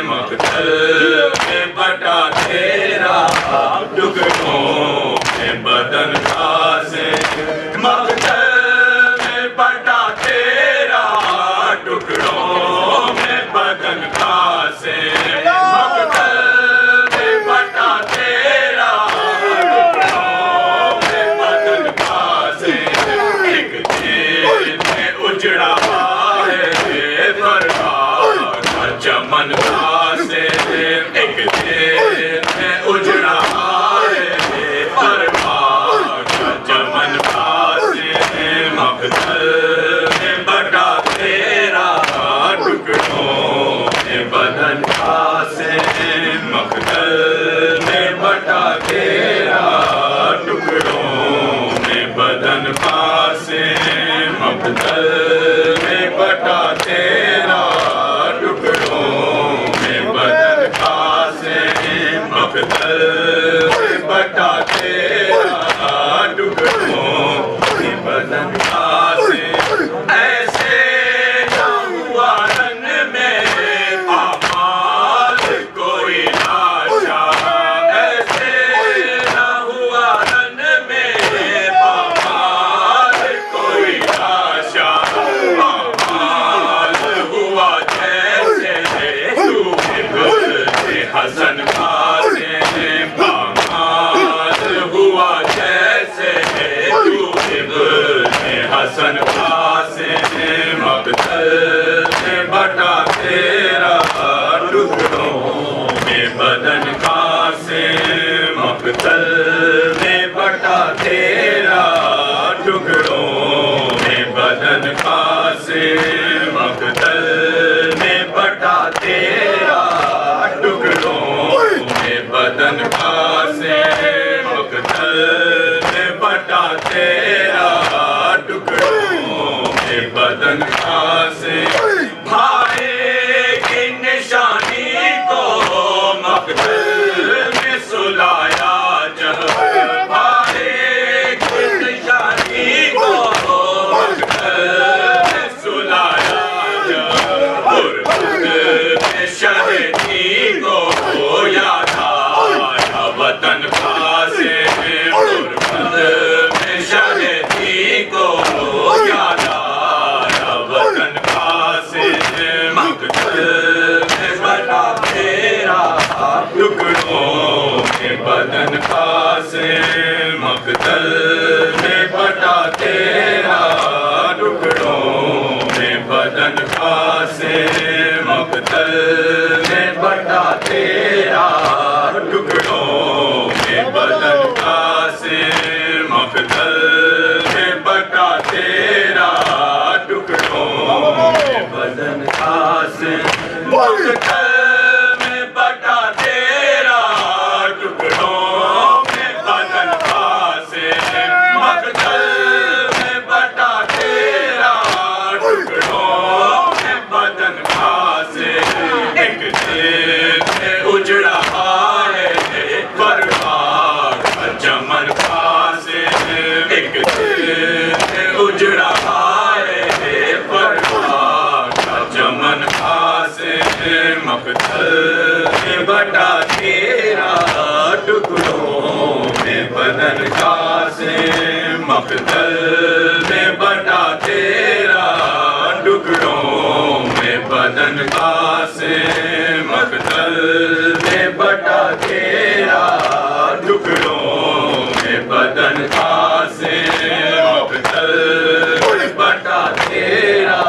مقتل میں بٹا تیرا ٹکڑوں میں بدن سے مقتل میں بٹا تیرا ٹکڑوں میں بدن سے مقتل میں بٹا تیرا اجڑا ہے فرقہ چمن سے ایک دن میں سے بھائی کی نشانی کو مقتل میں سلایا جب بھائی کی نشانی کو مقتل میں سلایا جب غربت میں شہیدی کو یاد آیا وطن کا سے غربت میں شہیدی کو یاد آیا وطن کا سے مقتل میں بٹا تیرا ٹکڑوں میں بدن کا سے مقتل میں بٹا تیرا ٹکڑوں میں بدن کا سے مقتل میں بٹا تیرا ٹکڑوں میں بدن کا سے مقتل میں بٹا تیرا ٹکڑوں میں بدن کا سے مقتل میں بٹا تیرا ٹکڑوں میں بدن کا سے مقتل میں بٹا تیرا ٹکڑوں میں بدن کا سے ایک دل میں اجڑا ہے پرواز کا چمن کا سے ایک دل میں اجڑا ہے پرواز کا چمن کا سے مقتل میں بٹا تیرا ٹکڑوں میں بدن کا سے مقتل میں بٹا تیرا ٹکڑوں میں بدن کا سے مقتل میں بٹا تیرا ٹکڑوں میں بدن کا سے مقتل میں بٹا تیرا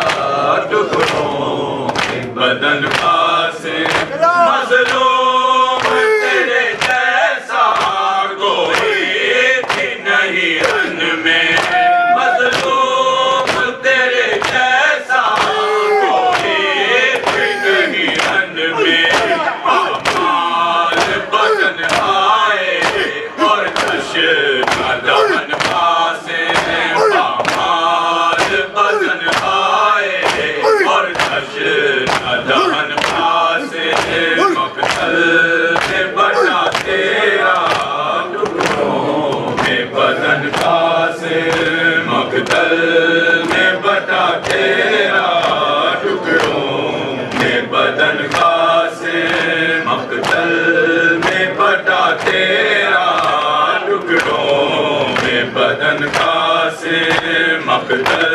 ٹکڑوں میں بدن کا سے مظلوم تیرے جیسا کوئی بھی نہیں ان میں مظلوم تیرے جیسا کوئی بھی نہیں ان میں پامال بدن آئے اور تشنا دمن پاسے پامال بدن آئے اور تشنا دمن پاسے مقتل میں بٹا تیرا ٹکڑوں میں بدن کا سے مقتل میں بٹا تیرا ٹکڑوں میں بدن کا سے مقتل میں بٹا تیرا ٹکڑوں میں بدن کا سے مقتل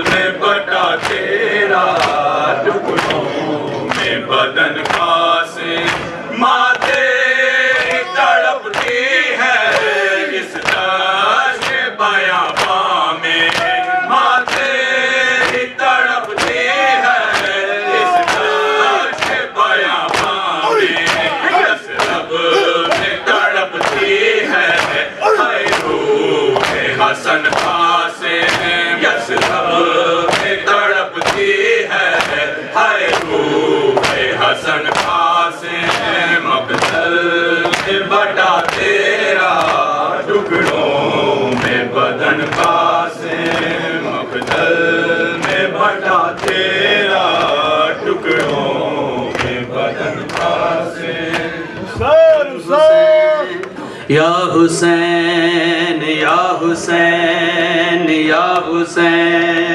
میں بٹا تیرا ٹکڑوں میں بدن کا سے ماں تیری تڑپتی ہے اس دشت بیاباں میں ماں تیری تڑپتی ہے اس دشت بیاباں میں یثرب میں تڑپتی ہے ہائے روح حسن پاسے یثرب میں تڑپتی ہے ہائے روح حسن پاسے مقتل میں بٹا تیرا ٹکڑوں میں بدن کا سے مقتل میں بٹا تیرا ٹکڑوں میں بدن کا سے یا حسین یا حسین یا حسین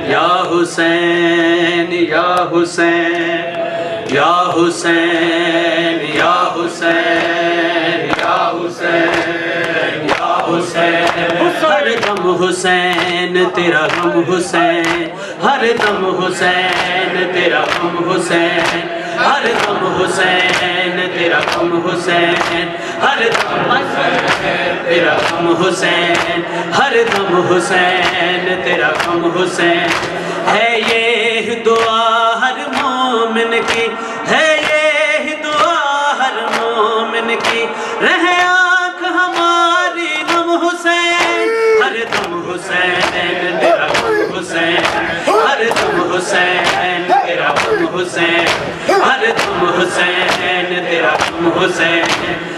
یا حسین یا حسین یا حسین یا حسین یا حسین یا حسین ہر دم حسین تیرا غم حسین ہر دم حسین تیرا غم حسین ہر دم حسین تیرا غم حسین ہر دم حسین تیرا غم حسین ہر دم حسین تیرا غم حسین ہے یہ دعا ہر مومن کی ہے یہ دعا ہر مومن کی رہے آنکھ ہماری غم حسین ہر دم حسین تیرا غم حسین ہر دم حسین تیرا غم حسین ہر دم حسین تیرا غم حسین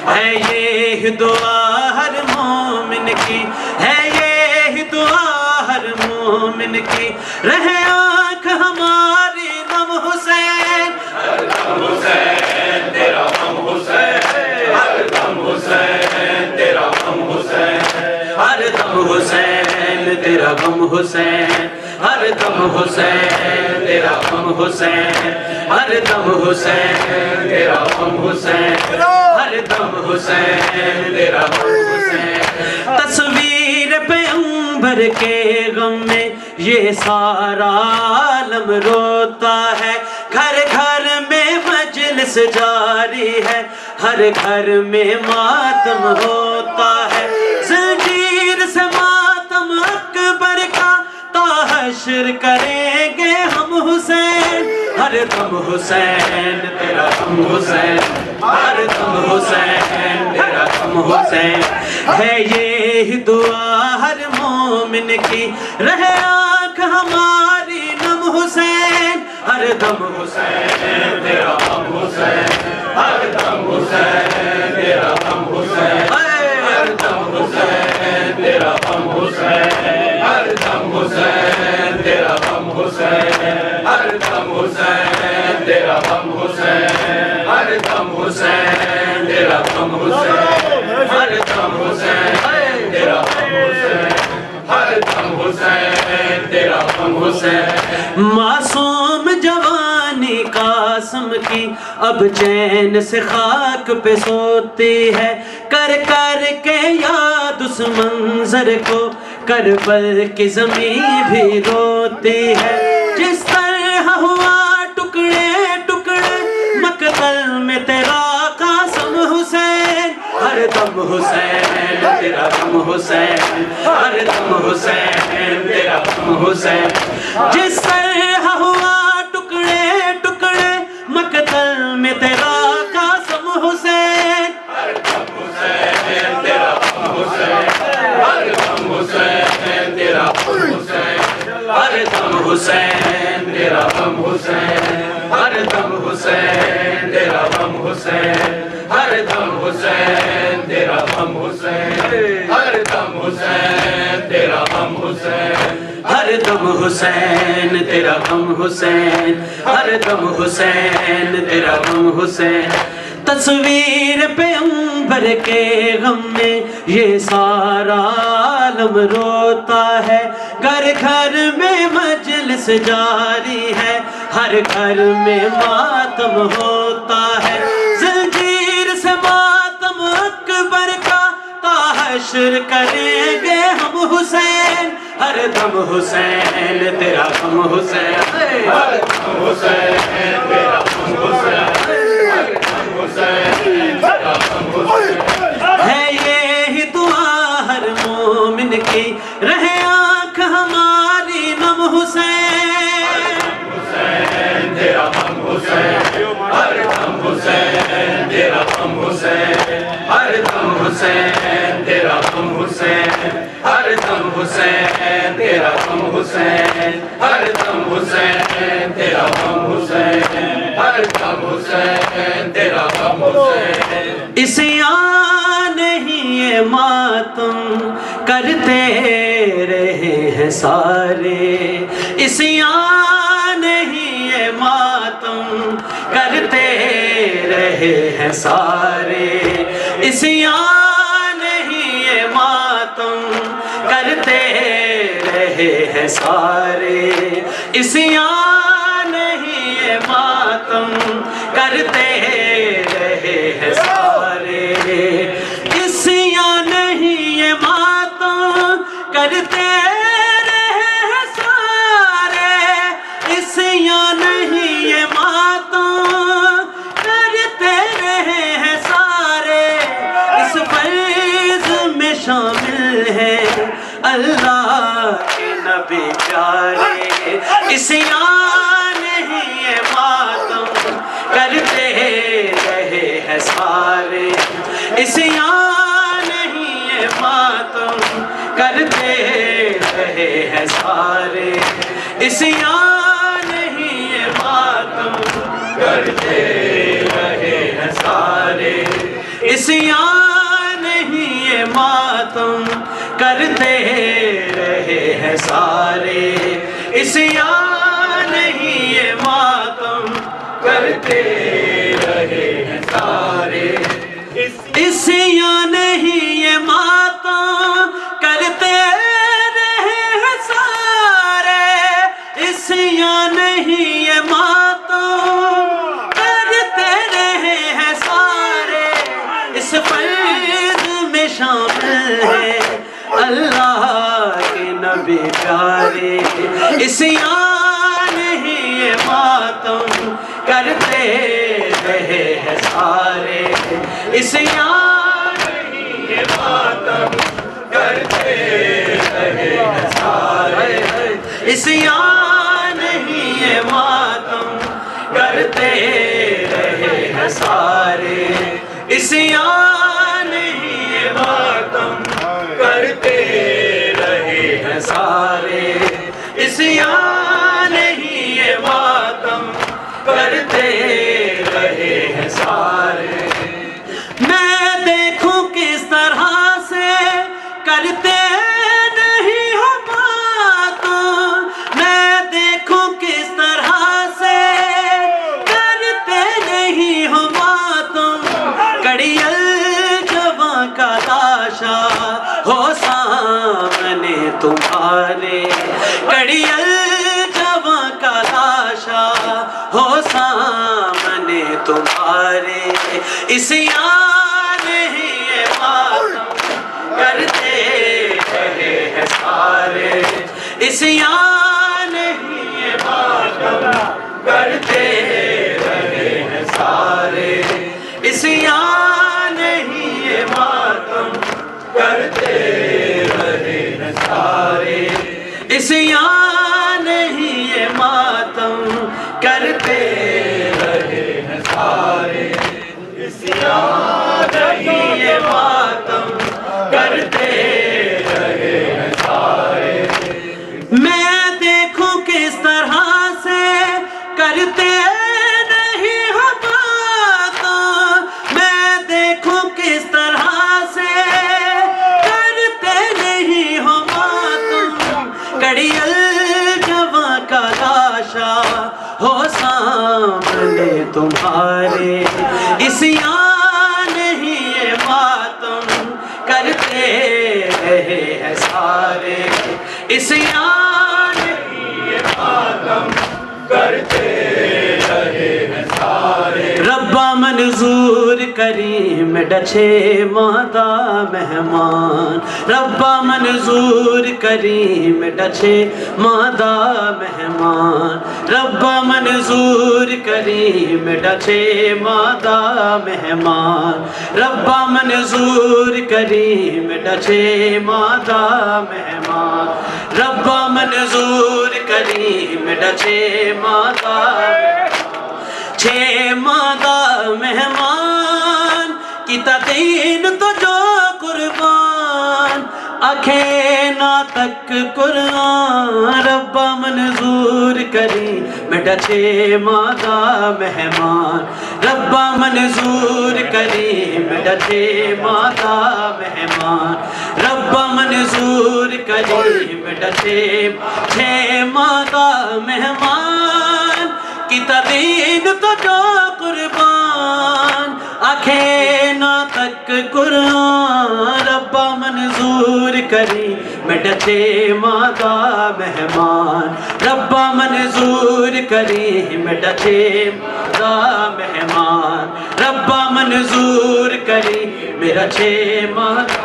ہے یہ دعا ہر مومن کی ہے یہ دعا ہر مومن کی رہے آنکھ ہماری غم حسین ہر دم حسین تیرا غم حسین ہر دم حسین تیرا غم حسین ہر دم حسین تیرا غم حسین ہر دم حسین تیرا غم حسین ہر دم حسین تیرا غم حسین ہر دم حسین تیرا غم حسین تصویر پیغمبر کے غم میں یہ سارا عالم روتا ہے گھر گھر میں مجلس جاری ہے ہر گھر میں ماتم ہوتا ہے زنجیر سے ماتم اکبر کا تا حشر کریں گے ہم حسین ہر دم حسین تیرا غم حسین ہر دم حسین تیرا غم حسین ہے یہ دعا ہر مومن کی رہے آنکھ ہماری نم حسین ہر دم حسین تیرا غم حسین ہر دم حسین تیرا غم حسین ہر دم حسین تیرا غم حسین ہر دم حسین تیرا غم حسین ہر دم حسین تیرا غم حسین ہر دم حسین تیرا غم حسین ہر دم حسین تیرا غم حسین ہر دم حسین تیرا غم حسین معصوم جوانی قاسم کی اب چین سے خاک پہ سوتی ہے کر کر کے یاد اس منظر کو کربل کی زمین بھی روتی ہے جس طرح ہوا ٹکڑے ٹکڑے مقتل میں تیرا قاسم حسین ہر دم حسین تیرا غم حسین ہر دم حسین تیرا غم حسین جس طرح ہوا ٹکڑے ٹکڑے مقتل میں تیرا قاسم حسین ہر دم حسین تیرا غم حسین ہر دم حسین تیرا غم حسین ہر دم حسین تیرا غم حسین ہر دم حسین تیرا غم حسین ہر دم حسین تیرا غم حسین ہر دم حسین تیرا غم حسین ہر دم حسین تیرا غم حسین ہر دم حسین تیرا غم حسین تصویر پیغمبر کے غم میں یہ سارا عالم روتا ہے گھر گھر میں مجلس جاری ہے ہر گھر میں ماتم ہوتا ہے زنجیر سے ماتم اکبر کا تا حشر کریں گے ہم حسین ہر دم حسین تیرا غم حسین ہر دم حسین تیرا غم حسین ہر دم حسین تیرا غم حسین ہے یہ دعا ہر مومن کی رہے آنکھ ہماری نم حسین حسین تیرا غم حسین ہر دم حسین تیرا غم حسین ہر دم حسین تیرا غم حسین ہر دم حسین تیرا غم حسین ہر دم حسین تیرا غم حسین ہر دم حسین تیرا غم حسین عصیان نہیں یہ ماتم کرتے رہے ہیں سارے عصیان نہیں یہ ماتم کرتے رہے ہیں سارے عصیان نہیں یہ ماتم کرتے رہے ہیں سارے عصیان نہیں یہ ماتم کرتے رہے ہیں سارے عصیان نہیں یہ ماتم کرتے رہے ہیں سارے عصیان نہیں یہ ماتم کرتے رہے ہیں سارے اس فرض میں شامل ہے اللہ کے نبی پیارے عصیان نہیں یہ ماتم کرتے رہے ہیں سارے عصیان نہیں یہ ماتم کرتے رہے ہیں سارے عصیان نہیں یہ ماتم کرتے رہے ہیں سارے عصیان نہیں یہ ماتم کرتے رہے ہیں سارے عصیان کرتے رہے ہیں سارے، اسیاں نہیں یہ ماتم کرتے رہے ہیں سارے، اسیاں نہیں یہ ماتم کرتے رہے ہیں سارے، اس فرض میں شامل ہے اللہ کے نبی پیارے، اسیاں نہیں یہ ماتم کرتے رہے ہیں سارے، اسیاں نہیں یہ ماتم کرتے رہے ہیں سارے، اسیاں نہیں یہ ماتم کرتے رہے ہیں سارے، اسیاں نہیں یہ ماتم کرتے رہے ہیں سارے، اسیاں نہیں یہ ماتم کرتے رہے ہیں سارے۔ میں دیکھوں کس طرح سے کرتے نہیں ہو ماتم، میں دیکھوں کس طرح سے کرتے نہیں ہو ماتم، کڑیل جواں کا لاشا ہو سامنے تمہارے، کڑیل جواں کا لاشا ہو سامنے تمہارے، اسیاں نہیں یہ ماتم کرتے رہے ہیں سارے، اسیاں نہیں یہ ماتم کرتے رہے ہیں سارے، اسیاں نہیں یہ ماتم کرتے رہے ہیں سارے، اسیاں نہیں یہ ماتم کرتے رہے ہیں سارے، اسیاں نہیں یہ ماتم کرتے رہے ہیں سارے۔ میں دیکھوں کس طرح سے کرتے نہیں ہو ماتم، میں دیکھوں کس طرح سے کرتے نہیں ہو ماتم، کڑیل جواں کا لاشا ہو سامنے تمہارے، اسیاں نہیں یہ ماتم کرتے رہے ہیں سارے، اسیاں نہیں یہ ماتم کرتے رہے ہیں سارے، ربا منظور کریم ڈچے مادہ مہمان، ربا منظور کریم ڈچے مادہ مہمان، ربا منظور کریم ڈچے مادہ مہمان، ربا منظور کریم ڈچے مادہ مہمان، ربا منظور کریم ڈچے مادہ چھ مادہ مہمان کی تدین تو جو قربان، آنکھیں نہ تک قرآن، ربا منظور کریم ڈچے مادہ مہمان، ربا منظور کریم ڈچے مادہ مہمان، ربا منظور کریم ڈچے چھ مادہ مہمان کی تدین تو جو قربان، آنکھیں نہ تک قرآن، ربا منظور کریم ڈچے مادہ مہمان، ربا منظور کریم ڈچے مادہ مہمان، ربا منظور کریم ڈچے مادہ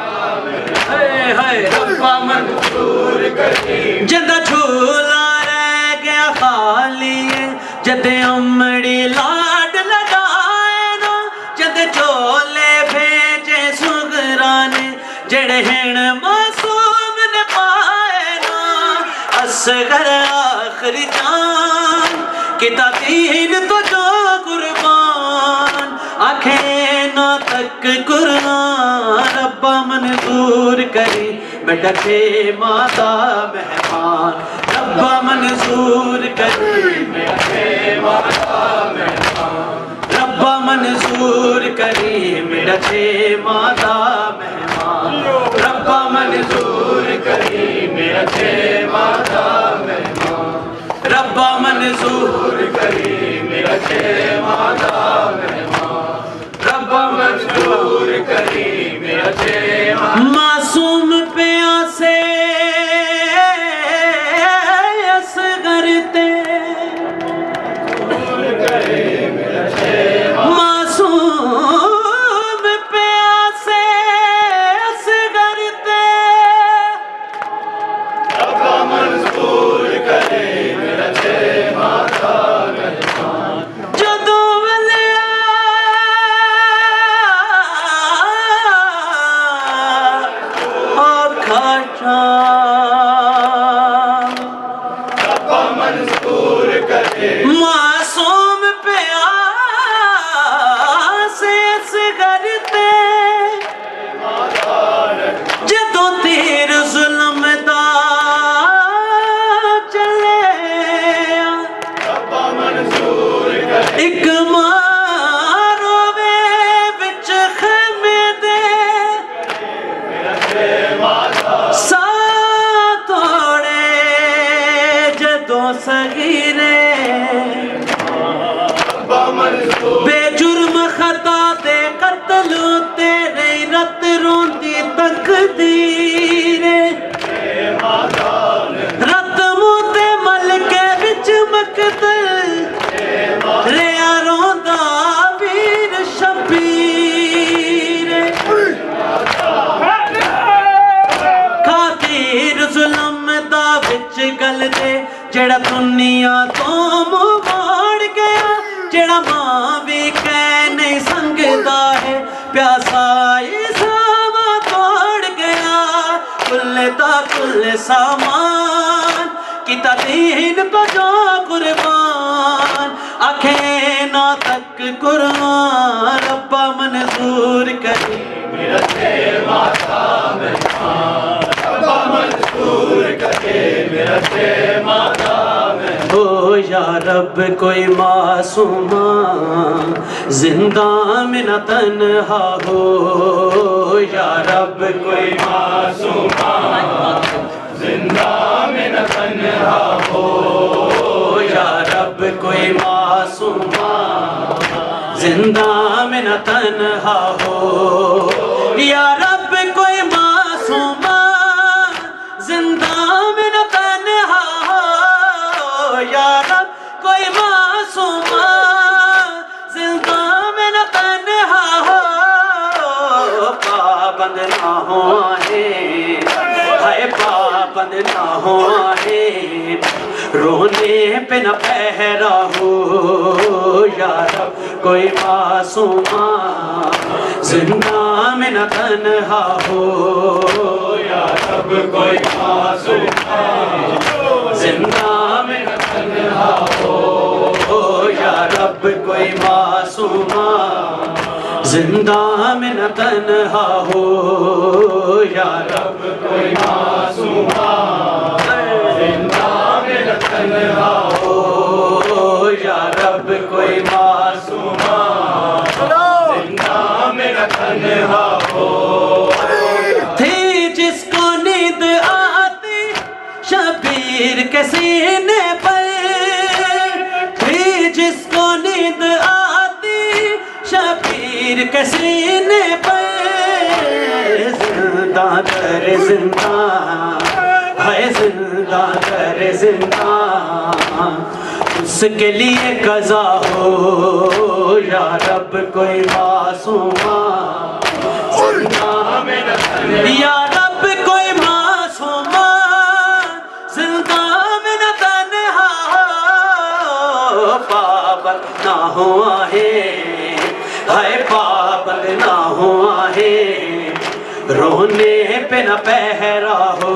مہمان، ربا منظور کریم جدہ جھولا رہ گیا خالی، جد امڑی لاڈ لگائے نا، جد چولے بھیجے سغرانے جڑے ہن معصوم نے پائے نا، اصغر آخری جان کی تدین تو جو قربان، آنکھیں نہ تک قرآن، ربا منظور کریم ڈچے مادہ مہمان، ربا منظور کریم ڈچے مادہ مہمان، ربا منظور کریم ڈچے مادہ مہمان، ربا منظور کریم ڈچے مادہ مہمان، ربا منظور کریم رب منظور کریم اچھے معصوم پیاسے اصغر تے معصوم پیاسے اصغر تے رب منظور کریم اچھے ماتا جدو ولیا آکھا رب منظور کریم معصوم پیاسے اصغر تے جدو تیر ظلم دا چلے رب منظور کریم ایک مارو وے وچ خیمے دے سا توڑے جدو صغیرے رب منظور بے جرم خطا دے قتل تیرے رت روندی تقدیر رت موتے ملکے وچ مقتل ریا روندا ویر شبیر خاطر ظلم دا وچ گل دے جڑا دنیا تو موڑ گیا جڑا ماں بھی کہہ نہیں سنگدا ہے پیاسا ساما توڑ گیا کل دا کل سامان کیتا دین کو جو قربان آنکھیں نہ تک قرآن ربا منظور کری ہو یا رب کوئی معصوم زندہ میں نہ تنہا ہو یا رب کوئی معصوم زندہ میں نہ تنہا ہو یا رب کوئی معصوم زندہ میں نہ تنہا ہو یا رب کوئی معصوم زندہ میں نہ تنہا ہو یا رب کوئی معصوم زندہ میں نہ تنہا ہو پابند نہ ہو آہیں ہائے پابند نہ ہو آہیں رونے پہ نہ پہرا ہو یا رب کوئی معصوم زندہ میں نہ تنہا ہو یا رب کوئی معصوم زندہ میں نہ تنہا ہو یا رب کوئی معصوم زندہ میں نہ تنہا ہو یا رب کوئی معصوم زندہ میں نہ تنہا ہو یا رب کوئی معصوم زندہ میں نہ تنہا ہو تھی جس کو نیند آتی شبیر کے سینے پر تھی جس کو نیند آتی شبیر کے سینے پر زندہ در زندہ ہے زندہ در زندہ اس کے لیے قضا ہو یا رب کوئی معصوم زندہ میں نہ تنہا یا رب کوئی معصوم زندہ میں نہ تنہا ہو پابند نہ ہو آہیں ہائے پابند نہ ہو آہیں رونے پہ نہ پہرا ہو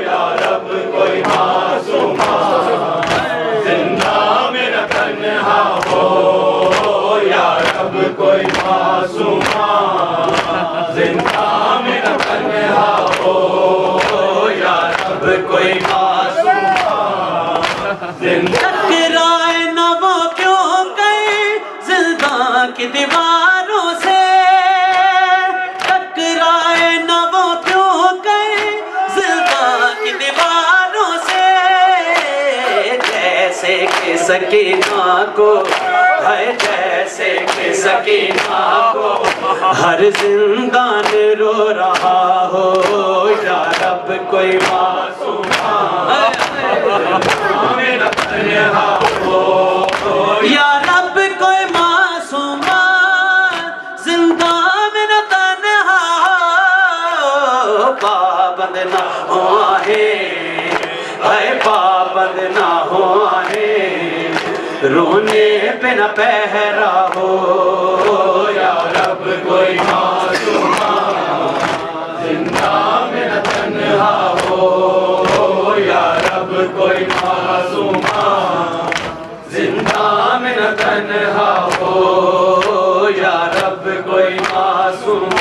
یا رب کوئی معصوم زندہ میں نہ تنہا ہو یا رب کوئی معصوم زندہ میں نہ تنہا ہو یا رب کوئی معصوم زندہ ٹکرائے نہ وہ کیوں گئے زندہ کی دیواروں سے ٹکرائے نہ وہ کیوں گئے زندہ کی دیواروں سے جیسے کہ سکینہ کو ہے جیسے کہ سکینہ کو ہر زندان رو رہا ہو یا رب کوئی معصوم میرا تنہا ہو یا رب کوئی معصوم زندان میرا تنہا ہو پابند نہ ہو آہیں اے پابند نہ ہو آہیں رونے پہ نہ پہرا ہو یا رب کوئی معصوم زندہ میں نہ تنہا ہو یا رب کوئی معصوم زندہ میں نہ تنہا ہو یا رب کوئی معصوم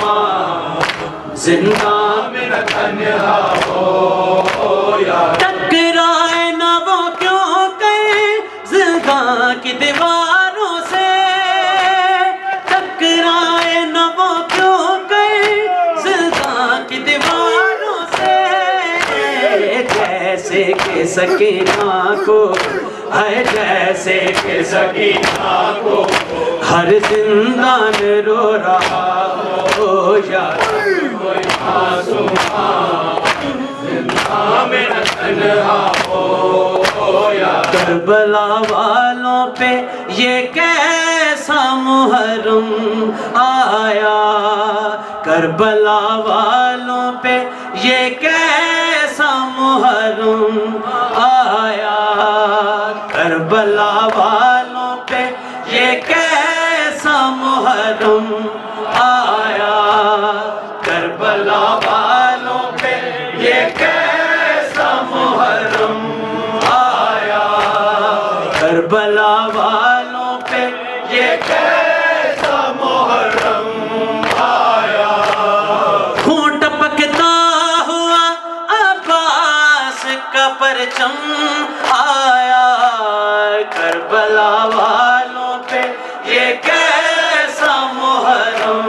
زندہ میں نہ تنہا ہو یا ٹکرائے نہ وہ کیوں کہیں زندہ کی دیواروں سے ٹکرائے نہ وہ کیوں کہیں زندہ کی دیواروں سے جیسے کہ سکینہ کو ہے جیسے کہ سکینہ کو ہر زندان رو رہا ہو یا کوئی معصوم زندہ میں نہ تنہا ہو یا کربلا والوں پہ یہ کیسا محرم آیا کربلا والوں پہ یہ کیسا محرم آیا کربلا والوں پہ یہ کیسا محرم آیا کربلا والوں پہ یہ کیسا محرم آیا کربلا والوں پہ یہ کیسا محرم آیا خون ٹپکتا ہوا عباس کا پرچم آیا کربلا والوں پہ یہ کیسا محرم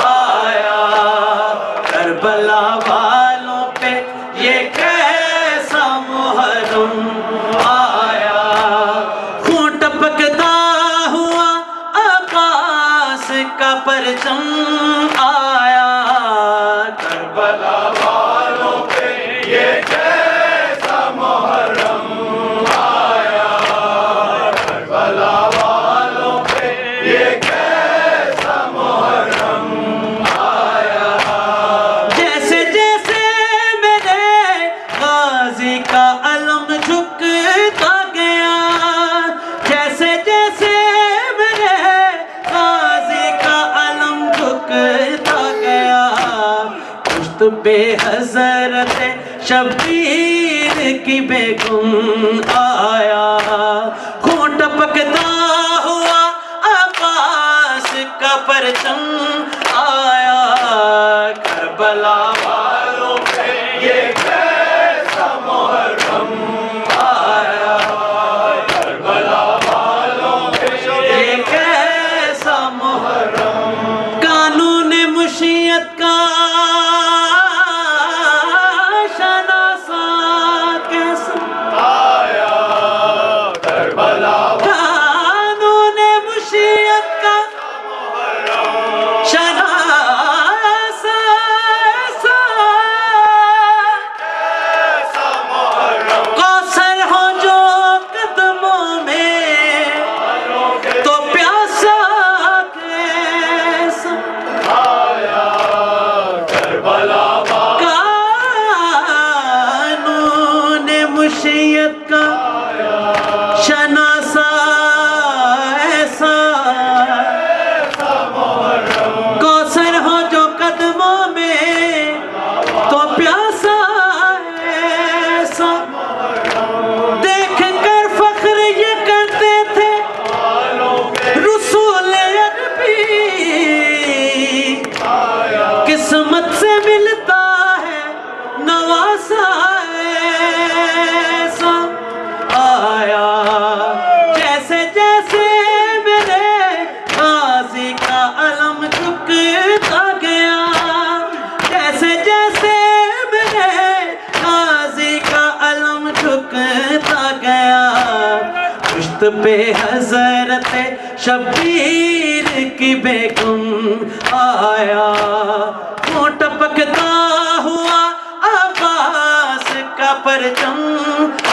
آیا کربلا والوں پہ یہ کیسا محرم آیا خون ٹپکتا ہوا عباس کا پرچم آیا کربلا والوں پہ یہ کیسا محرم آیا کربلا والوں پہ یہ کیسا محرم آیا جیسے جیسے میرے غازی کا علم جھکتا گیا جیسے جیسے میرے غازی کا علم جھکتا گیا پشت پہ حضرت شبیر کی بیگم آیا خون ٹپکتا ہوا عباس کا پرچم آیا کربلا والوں پہ یہ کیسا محرم آیا کربلا والوں پہ یہ کیسا محرم قانون مشیت کا شناسا کیسا آیا کربلا قانون مشیت کا شناسا کوثر ہو جو قدموں میں تو پیاسا کیسا آیا کربلا قانون مشیت کا شناسا وقت پہ حضرت شبیر کی بیگم آیا، وہ ٹپکتا ہوا عباس کا پرچم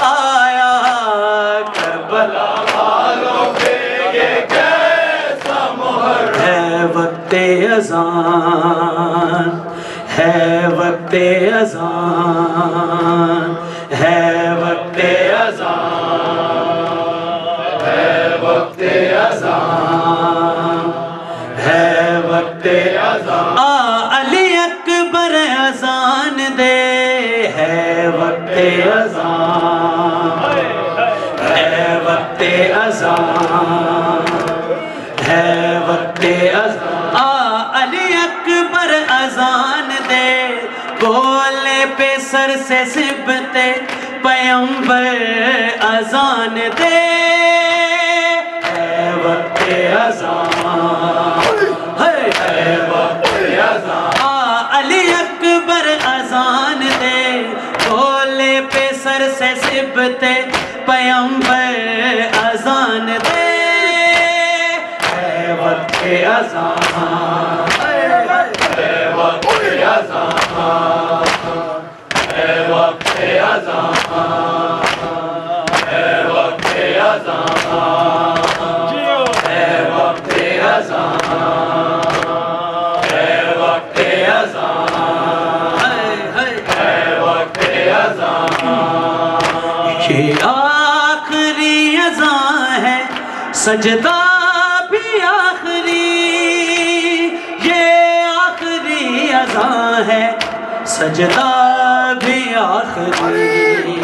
آیا، کربلا والوں پہ یہ کیسا مہر ہے وقت اذان، ہے وقت اذان، ہے وقت اذان، ہے وقت اذان، ہے وقت اذان، علی اکبر اذان دے، ہے وقت اذان، ہے وقت اذان، ہے وقت اذان، علی اکبر اذان دے، بولے پہ سر سے سبتے پیمبر اذان دے، ہے وقت اذان، ہے وقت اذان، علی اکبر اذان دے، بولے پہ سر سے سبتے پیمبر اذان دے، ہے وقت اذان، ہے وقت اذان، ہے وقت اذان، ہے وقت اذان، ہے وقت اذان، ہے وقت اذان، ہے وقت اذان، یہ آخری اذان ہے، سجدہ بھی آخری، یہ آخری اذان ہے، سجدہ بھی آخری،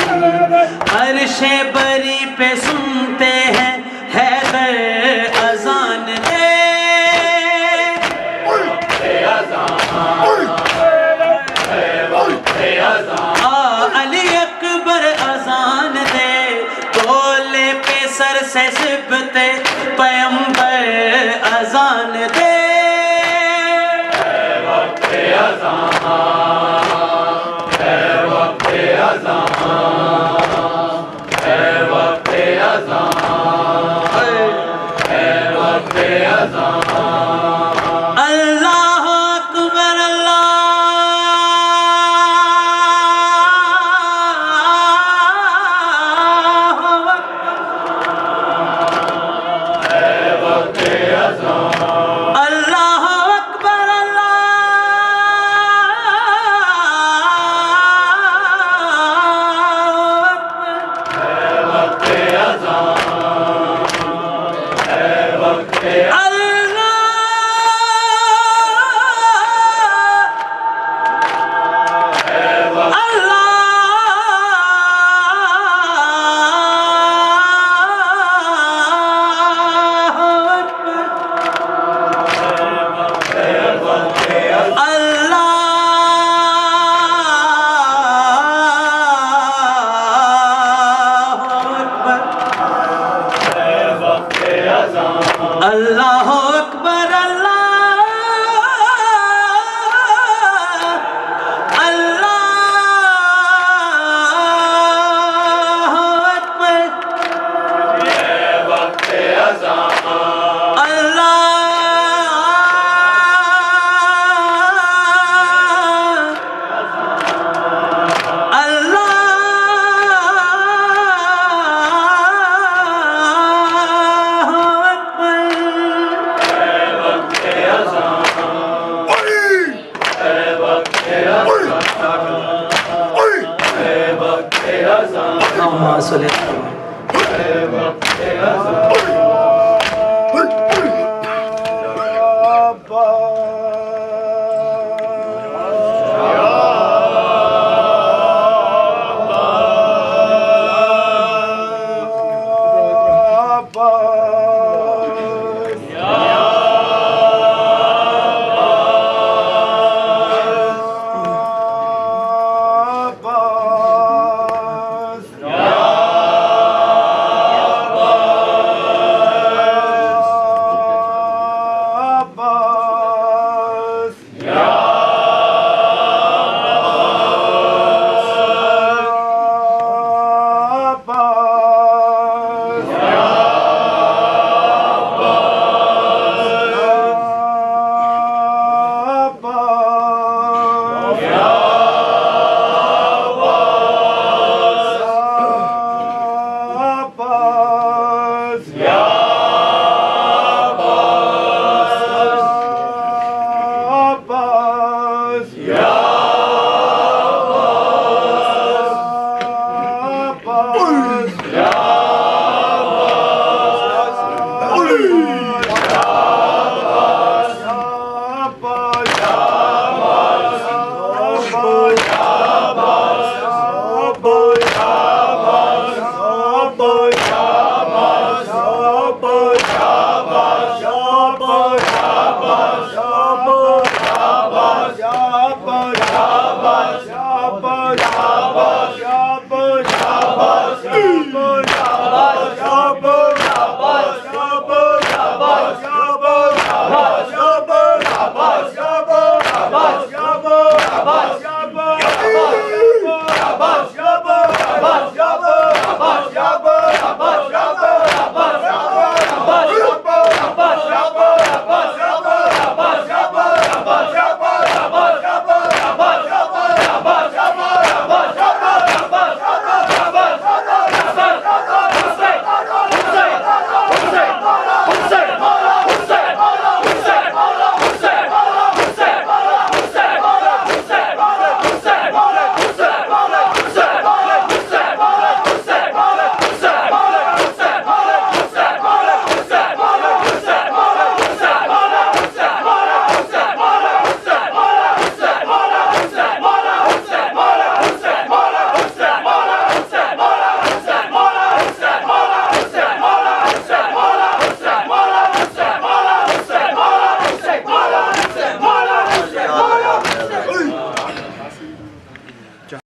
عرش بری پہ سنتے ہیں حیدر اذان دے، علی اکبر اذان دے، بولے پہ سر سے سبتے پیمبر اذان دے، وقت اذان، ہے وقت اذان، ہے وقت اذان، ہے وقت اذان، اللہ اکبر، اللہ اکبر، ہے وقت اذان، اللہ اکبر، اللہ اکبر، اللہ اکبر، یہ وقت اذان، اللہ